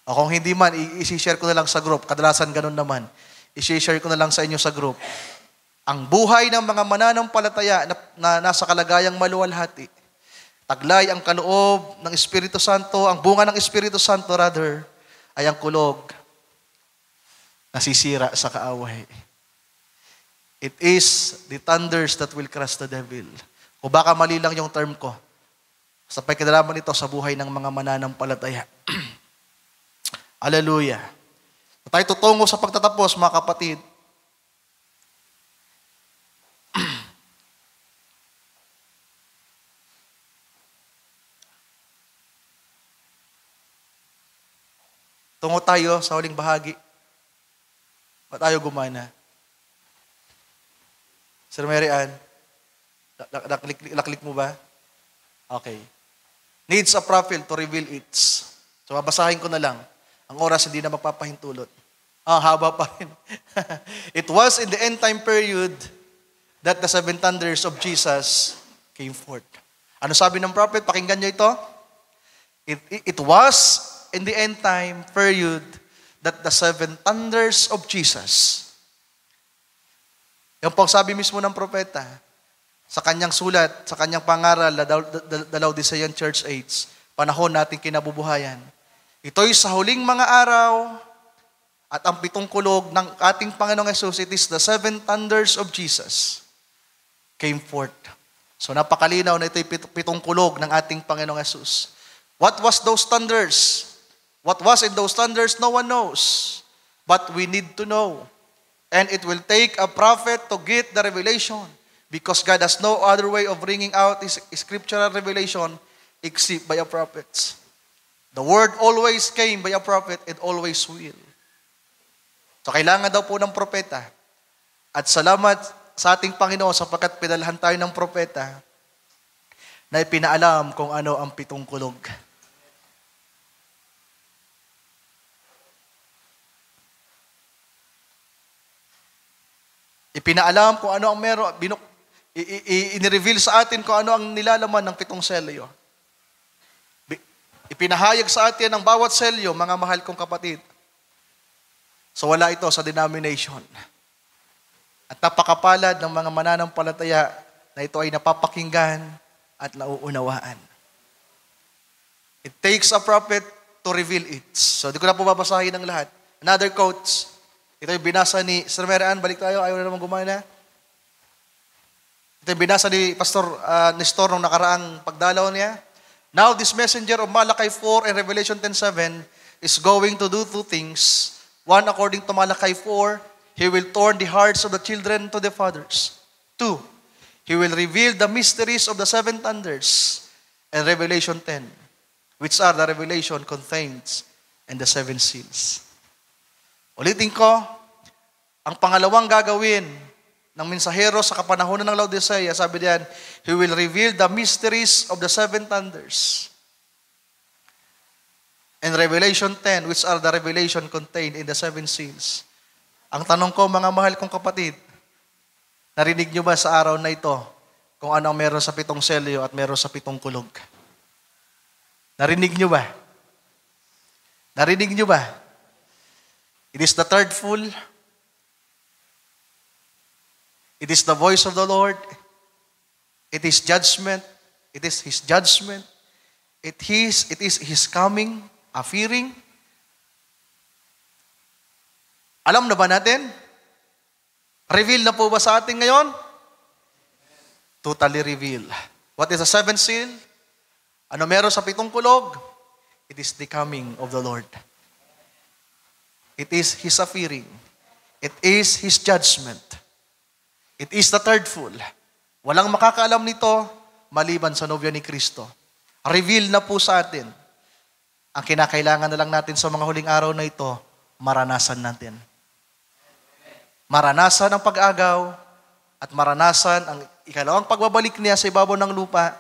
o kung hindi man, i-share ko na lang sa group. Kadalasan ganun naman. I-share ko na lang sa inyo sa group. Ang buhay ng mga mananampalataya na nasa kalagayang maluwalhati, taglay ang kaloob ng Espiritu Santo, ang bunga ng Espiritu Santo rather, ay ang kulog nasisira sa kaaway. It is the thunders that will crush the devil. O baka mali lang yung term ko. Sa pagkadalaman ito sa buhay ng mga mananampalataya. Hallelujah. Tayo tutungo sa pagtatapos, mga kapatid. Tungo tayo sa huling bahagi. Ba't tayo gumana? Sir Mary Ann, naklik mo ba? Okay. Needs a prophet to reveal it. So, babasahin ko na lang. Ang oras hindi na magpapahintulot. Haba pa rin. It was in the end time period that the 7 thunders of Jesus came forth. Ano sabi ng prophet? Pakinggan nyo ito. It was in the end time period that the 7 thunders of Jesus. Yung pong sabi mismo ng propeta, sa kanyang sulat, sa kanyang pangaral, the Laodicean Church Age, panahon nating kinabubuhayan. Ito'y sa huling mga araw at ang 7 kulog ng ating Panginoong Yesus, it is the 7 thunders of Jesus came forth. So napakalinaw na ito'y 7 kulog ng ating Panginoong Yesus. What was those thunders? What was in those thunders? No one knows. But we need to know. And it will take a prophet to get the revelation because God has no other way of bringing out His scriptural revelation except by a prophet. The word always came by a prophet and always will. So kailangan daw po ng propeta. At salamat sa ating Panginoon sapagkat pinalhan tayo ng propeta na ipinaalam kung ano ang 7 kulog. Ipinaalam kung ano ang meron, inireveal sa atin kung ano ang nilalaman ng 7 selyo. Ipinahayag sa atin ang bawat selyo, mga mahal kong kapatid. So wala ito sa denomination. At napakapalad ng mga mananampalataya na ito ay napapakinggan at nauunawaan. It takes a prophet to reveal it. So di ko na po babasahin ang lahat. Another quote. Ito yung binasa ni Sir Marian. Balik tayo, ayaw na naman gumana. Ito yung binasa ni Pastor Nestor nung nakaraang pagdalaw niya. Now this messenger of Malachi 4 and Revelation 10:7 is going to do 2 things. One, according to Malachi 4, he will turn the hearts of the children to the fathers. 2, he will reveal the mysteries of the 7 thunders and Revelation 10, which are the revelation contained in the 7 seals. Ulitin ko, Ang pangalawang gagawin ng mensahero sa kapanahonan ng Laodicea, sabi diyan, he will reveal the mysteries of the seven thunders. And Revelation 10, which are the revelation contained in the seven seals. Ang tanong ko, mga mahal kong kapatid, narinig nyo ba sa araw na ito kung ano ang meron sa 7 selyo at meron sa 7 kulog? Narinig nyo ba? Narinig nyo ba? It is the third fool. It is the voice of the Lord. It is judgment. It is His judgment. It is His coming, appearing. Alam na ba natin? Reveal na po ba sa atin ngayon? Totally reveal. What is the seventh seal? Ano meron sa 7 kulog? It is the coming of the Lord. It is His appearing. It is His judgment. It is the third fool. Walang makakaalam nito maliban sa nobya ni Kristo. Reveal na po sa atin. Ang kinakailangan na lang natin sa mga huling araw na ito, maranasan natin. Maranasan ang pag-agaw at maranasan ang ikalawang pagbabalik niya sa ibabaw ng lupa,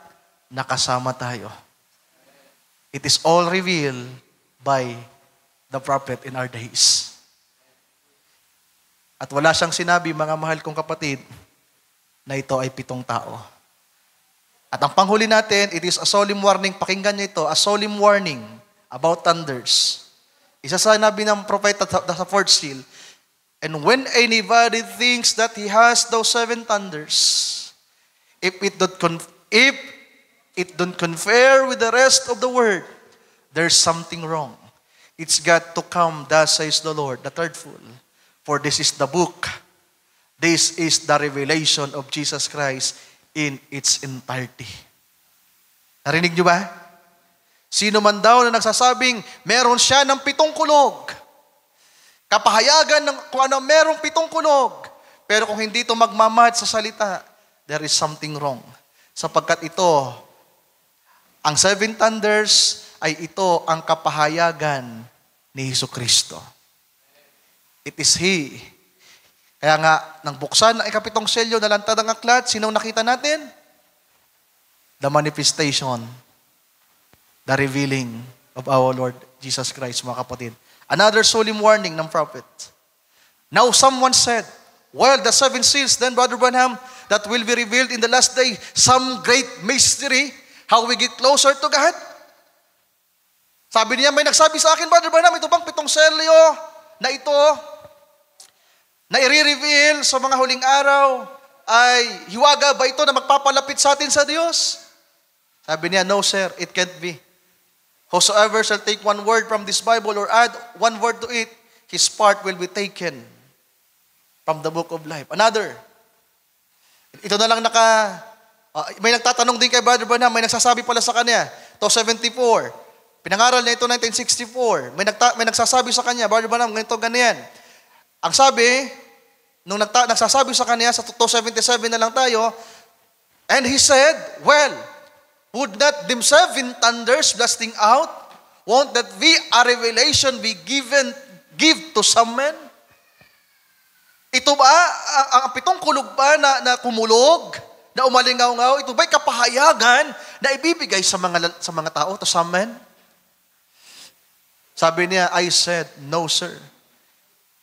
nakasama tayo. It is all revealed by the prophet in our days. At wala siyang sinabi, mga mahal kong kapatid, na ito ay 7 tao. At ang panghuli natin, it is a solemn warning. Pakinggan niyo ito, a solemn warning about thunders. Isa sa sinabi ng propeta sa 4th seal, and when anybody thinks that he has those 7 thunders, if it don't confer with the rest of the word, there's something wrong. It's got to come, thus says the Lord, the third fool. For this is the book. This is the revelation of Jesus Christ in its entirety. Narinig niyo ba? Sino man daw na nagsasabing meron siya ng 7 kulog. Kapahayagan ng kung ano merong 7 kulog. Pero kung hindi ito magmamahal sa salita, there is something wrong. Sapagkat ito, ang 7 thunders ay ito ang kapahayagan ni Jesucristo. It is He. Kaya nga, nang buksan ang 7 selyo, nalantad ang aklat, sinong nakita natin? The manifestation, the revealing of our Lord Jesus Christ, mga kapatid. Another solemn warning ng prophet. Now someone said, well, the 7 seals, then Brother Branham, that will be revealed in the last day, some great mystery, how we get closer to God. Sabi niya, may nagsabi sa akin, Brother Branham, ito bang 7 selyo na ito, na i-reveal sa mga huling araw, ay hiwaga ba ito na magpapalapit sa atin sa Diyos? Sabi niya, no sir, it can't be. Whosoever shall take one word from this Bible or add one word to it, his part will be taken from the book of life. Another, ito na lang may nagtatanong din kay Brother Branham, may nagsasabi pala sa kanya, to 74, pinangaral niya ito 1964, may nagsasabi sa kanya, Brother Branham, ganito, ganyan. Ang sabi, nung nagsasabi sa kanya, sa 277 na lang tayo, and he said, well, would not them 7 thunders blasting out, won't that be a revelation be give to some men? Ito ba, ang 7 kulog ba na kumulog, na umalingaw-ngaw, ito ba'y kapahayagan na ibibigay sa mga tao, to some men? Sabi niya, I said, no sir.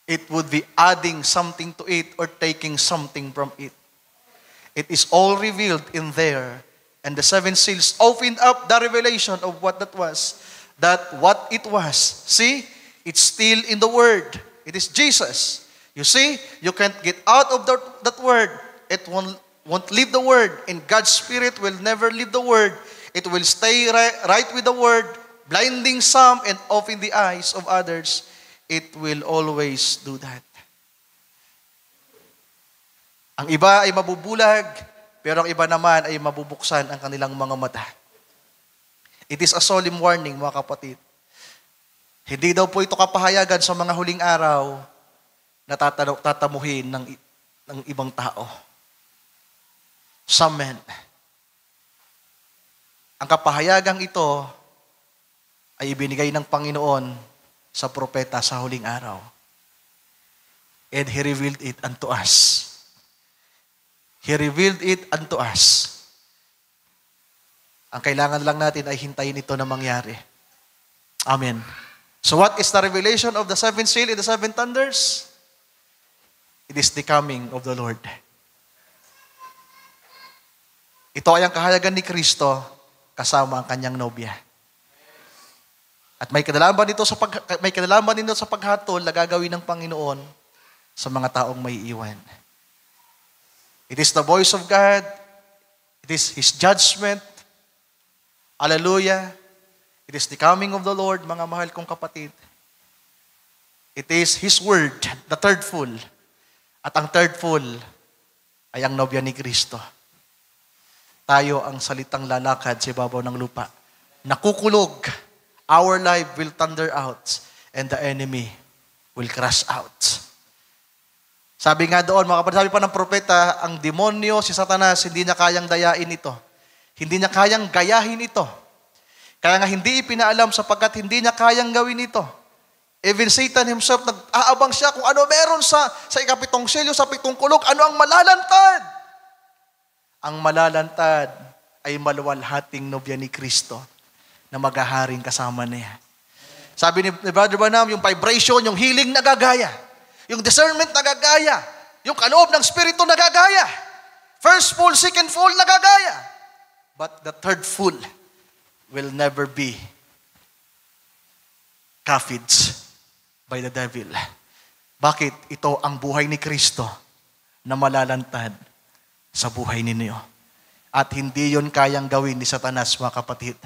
It would be adding something to it or taking something from it. It is all revealed in there. And the 7 seals opened up the revelation of what that was. What it was. See, it's still in the Word. It is Jesus. You see, you can't get out of that Word. It won't leave the Word. And God's Spirit will never leave the Word. It will stay right with the Word, blinding some and opening the eyes of others. It will always do that. Ang iba ay mabubulag, pero ang iba naman ay mabubuksan ang kanilang mga mata. It is a solemn warning, mga kapatid. Hindi daw po ito kapahayagan sa mga huling araw na tatamuhin ng ibang tao. Some men. Ang kapahayagang ito ay ibinigay ng Panginoon sa propeta sa huling araw. and He revealed it unto us. He revealed it unto us. Ang kailangan lang natin ay hintayin ito na mangyari. Amen. So what is the revelation of the seventh seal and the seven thunders? It is the coming of the Lord. Ito ay ang kahalagan ni Kristo kasama ang kanyang nobya. At may kinalaman nito sa paghatol na gagawin ng Panginoon sa mga taong may iwan. It is the voice of God. It is His judgment. Hallelujah. It is the coming of the Lord, mga mahal kong kapatid. It is His word, the third full. At ang third full ay ang nobya ni Kristo. Tayo ang salitang lalakad sa ibabaw ng lupa. Nakukulog. Our life will thunder out and the enemy will crush out. Sabi nga doon, mga kapatid, sabi pa ng propeta, ang demonyo, si Satanas, hindi niya kayang dayain ito. Hindi niya kayang gayahin ito. Kaya nga hindi ipinaalam sapagkat hindi niya kayang gawin ito. Even Satan himself, nag-aabang siya kung ano meron sa ikapitong selyo, sa pitong kulog, ano ang malalantad. Ang malalantad ay maluwalhating nobya ni Kristo na maghaharing kasama niya. Sabi ni Brother Branham, yung vibration, yung healing nagagaya. Yung discernment nagagaya. Yung kaloob ng Espiritu nagagaya. First full, second full nagagaya. But the third full will never be copied by the devil. Bakit? Ito ang buhay ni Kristo na malalantad sa buhay ninyo. At hindi yon kayang gawin ni Satanas, mga kapatid.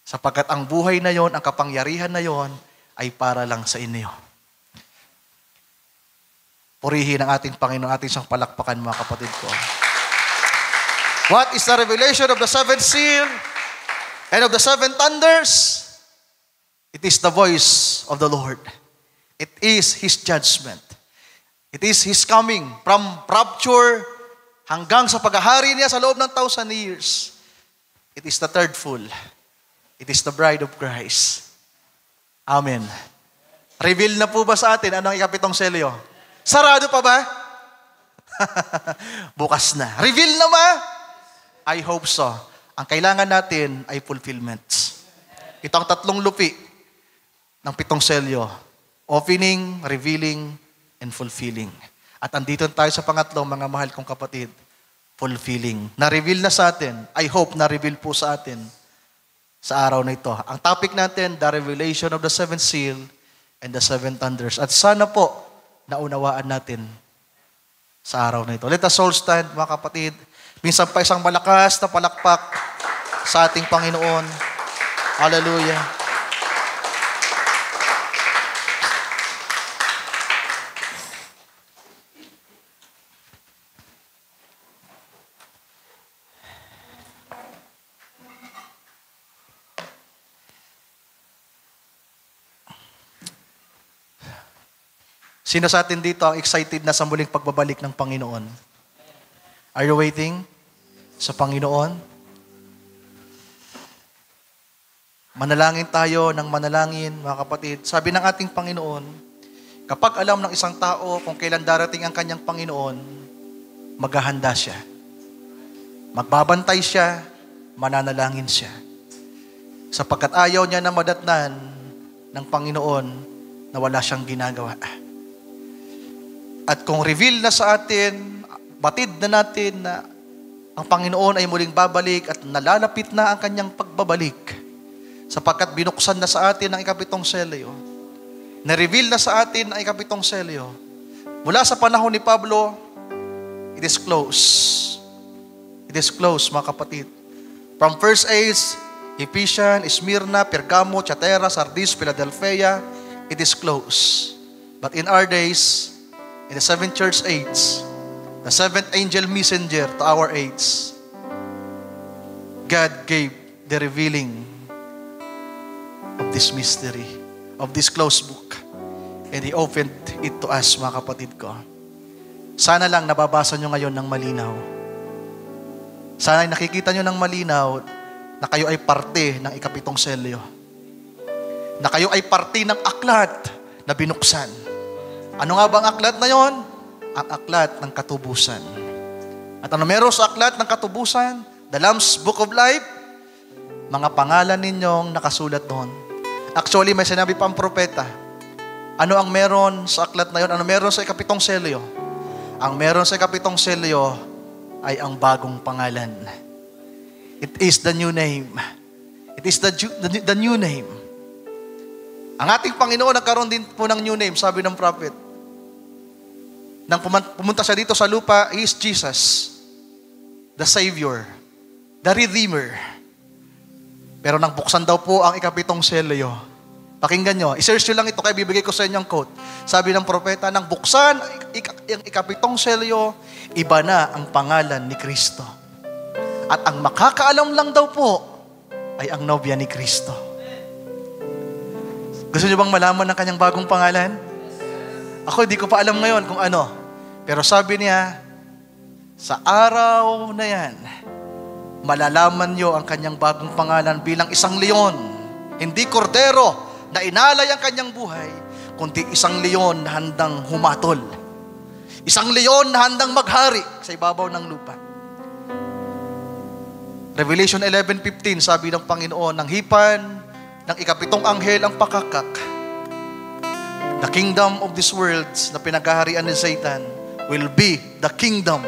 Sapagkat ang buhay na yon, ang kapangyarihan na yon, ay para lang sa inyo. Purihin ang ating Panginoon, ating isang palakpakan, mga kapatid ko. What is the revelation of the seventh seal and of the seven thunders? It is the voice of the Lord. It is His judgment. It is His coming from rapture hanggang sa paghahari niya sa loob ng 1,000 years. It is the third full. It is the bride of Christ. Amen. Reveal na po ba sa atin anong ikapitong selyo? Sarado pa ba? Bukas na. Reveal na ba? I hope so. Ang kailangan natin ay fulfillments. Ito ang tatlong lupi ng pitong selyo. Opening, revealing, and fulfilling. At andito tayo sa pangatlong, mga mahal kong kapatid, fulfilling. Na-reveal na sa atin. I hope na-reveal po sa atin sa araw na ito. Ang topic natin, the revelation of the seventh seal and the seven thunders. At sana po, naunawaan natin sa araw na ito. Let us all stand, mga kapatid. Minsan pa isang malakas na palakpak sa ating Panginoon. Hallelujah. Sino sa atin dito ang excited na sa muling pagbabalik ng Panginoon? Are you waiting sa Panginoon? Manalangin tayo ng manalangin, mga kapatid. Sabi ng ating Panginoon, kapag alam ng isang tao kung kailan darating ang kanyang Panginoon, maghahanda siya. Magbabantay siya, mananalangin siya. Sapagkat ayaw niya na madatnan ng Panginoon na wala siyang ginagawa. At kung reveal na sa atin, batid na natin na ang Panginoon ay muling babalik at nalalapit na ang kanyang pagbabalik sapagkat binuksan na sa atin ang ikapitong selyo. Na-reveal na sa atin ang ikapitong selyo. Mula sa panahon ni Pablo, it is close. It is close, mga kapatid. From first age, Ephesians, Smyrna, Pergamo, Thyatira, Sardis, Philadelphia, it is close. But in our days, in the seventh church age, the seventh angel messenger to our age, God gave the revealing of this mystery, of this closed book. And He opened it to us, mga kapatid ko. Sana lang nababasa nyo ngayon ng malinaw. Sana nakikita nyo ng malinaw na kayo ay parte ng ikapitong selyo. Na kayo ay parte ng aklat na binuksan. Ano nga bang aklat na yon? Ang aklat ng katubusan. At ano meron sa aklat ng katubusan? The Lamb's Book of Life, mga pangalan ninyong nakasulat doon. Actually, may sinabi pa ang propeta. Ano ang meron sa aklat na yon? Ano meron sa ikapitong selyo? Ang meron sa ikapitong selyo ay ang bagong pangalan. It is the new name. It is the new name. Ang ating Panginoon nagkaroon din po ng new name, sabi ng prophet. Nang pumunta siya dito sa lupa, He is Jesus, the Savior, the Redeemer. Pero nang buksan daw po ang ikapitong selyo, pakinggan nyo, isearch nyo lang ito, kaya bibigay ko sa inyo ang quote. Sabi ng propeta, nang buksan ang ikapitong selyo, iba na ang pangalan ni Kristo. At ang makakaalam lang daw po, ay ang nobya ni Kristo. Gusto nyo bang malaman ng kanyang bagong pangalan? Ako, hindi ko pa alam ngayon kung ano. Pero sabi niya, sa araw na yan, malalaman nyo ang kanyang bagong pangalan bilang isang leon. Hindi kordero na inalay ang kanyang buhay, kundi isang leon na handang humatol. Isang leon na handang maghari sa ibabaw ng lupa. Revelation 11:15, sabi ng Panginoon, ng hipan ng ikapitong anghel ang pakakak. The kingdom of this world na pinaghaharian ni Satan will be the kingdom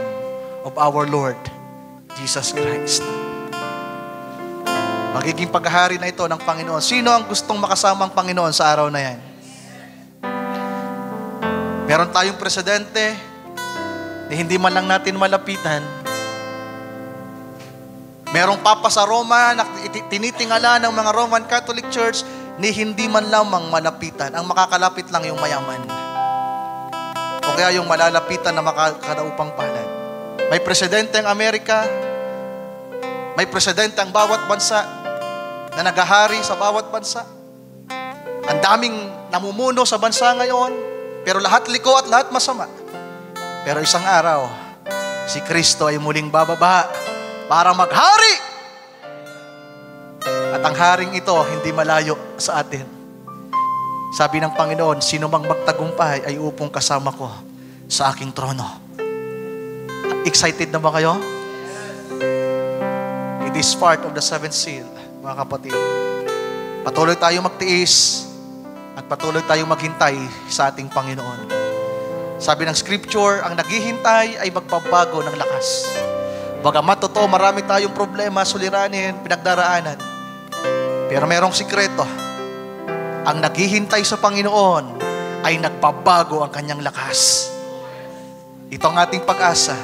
of our Lord Jesus Christ. Magiging paghahari na ito ng Panginoon. Sino ang gustong makasama ang Panginoon sa araw na yan? Meron tayong presidente na hindi man lang natin malapitan. Merong papa sa Roma na tinitingala ng mga Roman Catholic Church ni hindi man lamang malapitan. Ang makakalapit lang yung mayaman. O kaya yung malalapitan na makakadaupang palad. May presidente ang Amerika. May presidente ang bawat bansa na naghahari sa bawat bansa. Ang daming namumuno sa bansa ngayon, pero lahat liko at lahat masama. Pero isang araw, si Kristo ay muling bababa para maghari. At ang haring ito, hindi malayo sa atin. Sabi ng Panginoon, sino mang magtagumpay ay upong kasama ko sa aking trono. Excited na ba kayo? It is part of the seventh seal, mga kapatid. Patuloy tayong magtiis at patuloy tayong maghintay sa ating Panginoon. Sabi ng Scripture, ang naghihintay ay magbabago ng lakas. Bagamat totoo, marami tayong problema, suliranin, pinagdaraanan. Pero merong sikreto. Ang naghihintay sa Panginoon ay nagbabago ang kanyang lakas. Ito ang ating pag-asa.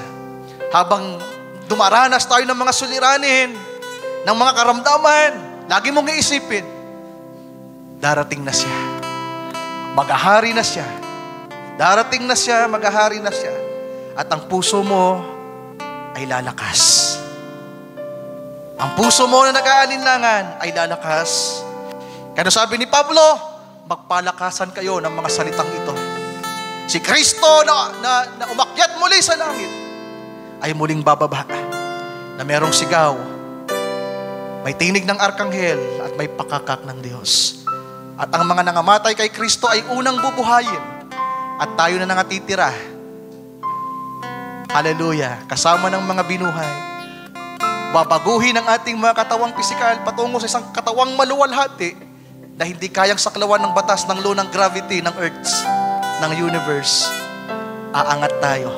Habang dumaranas tayo ng mga suliranin, ng mga karamdaman, lagi mong iisipin, darating na siya. Maghahari na siya. Darating na siya, maghahari na siya. At ang puso mo ay lalakas. Ang puso mo na nag-aalinlangan ay lalakas. Kaya sabi ni Pablo, magpalakasan kayo ng mga salitang ito. Si Kristo na umakyat muli sa langit ay muling bababa na merong sigaw, may tinig ng arkanghel at may pakakak ng Diyos. At ang mga nangamatay kay Kristo ay unang bubuhayin at tayo na nangatitira. Hallelujah! Kasama ng mga binuhay. Babaguhin ang ating mga katawang pisikal patungo sa isang katawang maluwalhati na hindi kayang saklawan ng batas ng law ng gravity ng earth, ng universe. Aangat tayo.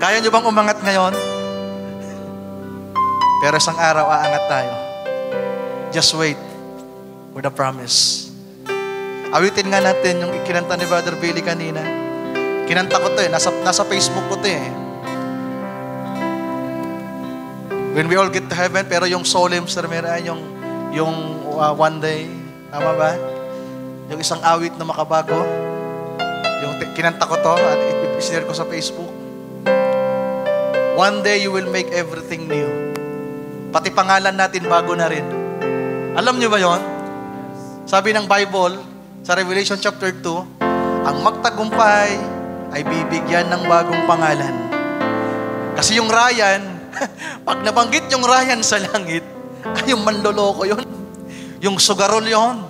Kaya nyo bang umangat ngayon? Pero isang araw aangat tayo. Just wait for the promise. Awitin nga natin yung ikinanta ni Brother Billy kanina. Kinanta ko to nasa Facebook ko to When we all get to heaven, pero yung solemn sermon, yung one day, tama ba? Yung isang awit na makabago, yung kinanta ko to at i-share ko sa Facebook. One day you will make everything new. Pati pangalan natin bago na rin. Alam niyo ba yon? Sabi ng Bible, sa Revelation chapter 2, ang magtagumpay ay bibigyan ng bagong pangalan. Kasi yung Ryan, pag nabanggit yung Ryan sa langit, ay yung manloloko yun. Yung sugarol yun.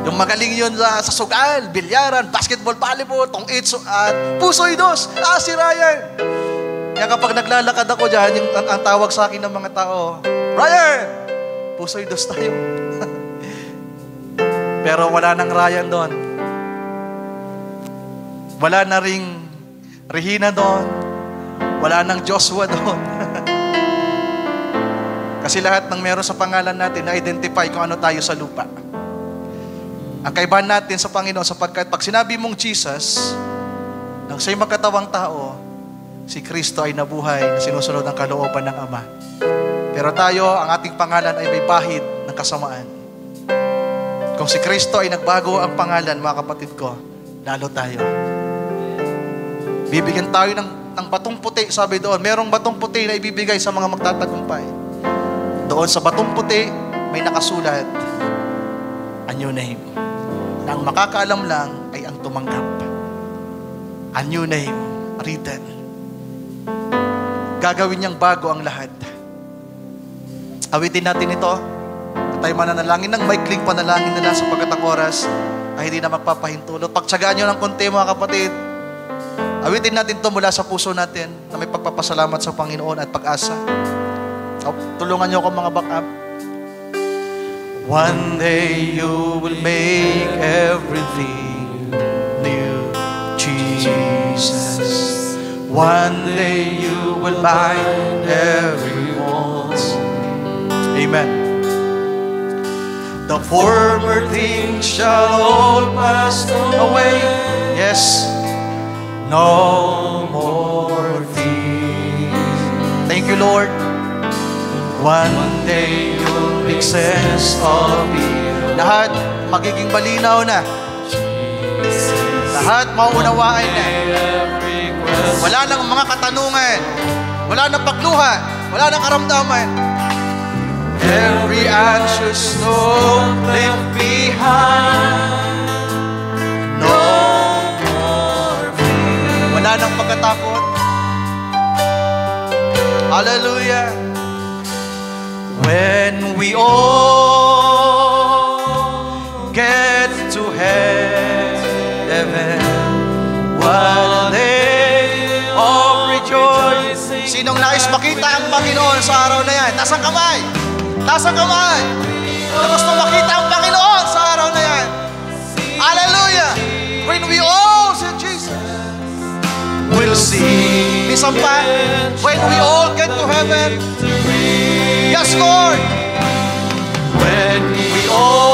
Yung magaling yun sa sugal, bilyaran, basketball, volleyball, tong-itso, at pusoy dos. Si Ryan. Kaya kapag naglalakad ako dyan, ang tawag sa akin ng mga tao, Ryan! Pusoy dos tayo. Pero wala nang Ryan doon. Wala na ring Regina doon. Wala nang Joshua doon. Kasi lahat ng meron sa pangalan natin na-identify kung ano tayo sa lupa. Ang kaibahan natin sa Panginoon sapagkat pag sinabi mong Jesus, nang siya'y magkatawang tao, si Kristo ay nabuhay na sinusunod ang kalooban ng Ama. Pero tayo, ang ating pangalan ay may bahid ng kasamaan. Kung si Kristo ay nagbago ang pangalan, mga kapatid ko, lalo tayo. Bibigyan tayo ng batong puti, sabi doon. Merong batong puti na ibibigay sa mga magtatagumpay. Doon sa batong puti, may nakasulat, a new name. Na ang makakaalam lang ay ang tumanggap. A new name, written. Gagawin niyang bago ang lahat. Awitin natin ito. Tayo mananalangin ng maikling panalangin nila sapagkat ang oras ay hindi na magpapahintulot. Pagtsagaan nyo ng konti, mga kapatid. Awitin natin ito mula sa puso natin na may pagpapasalamat sa Panginoon at pag-asa. Tulungan nyo ako mga backup. One day you will make everything new, Jesus. One day you will bind every walls. Amen. The former things shall all pass away. Yes. No more things. Thank you, Lord. One day you'll make sense of it. Lahat magiging malinaw na. Lahat maunawaan na. Wala nang mga katanungan. Wala nang pagluha. Wala nang karamdaman. Every anxious thought left behind. No more fear. Wala nang pagkatakot. Hallelujah. When we all get to heaven, what a day of rejoicing. Sinong nais makita ang Panginoon sa araw na yan? Taas ang kamay! Taas ang kamay! Na gusto makita ang Panginoon sa araw na yan? Hallelujah! When we all see Jesus, we'll see. Minsan pa, when we all get to heaven, yes, Lord. When we all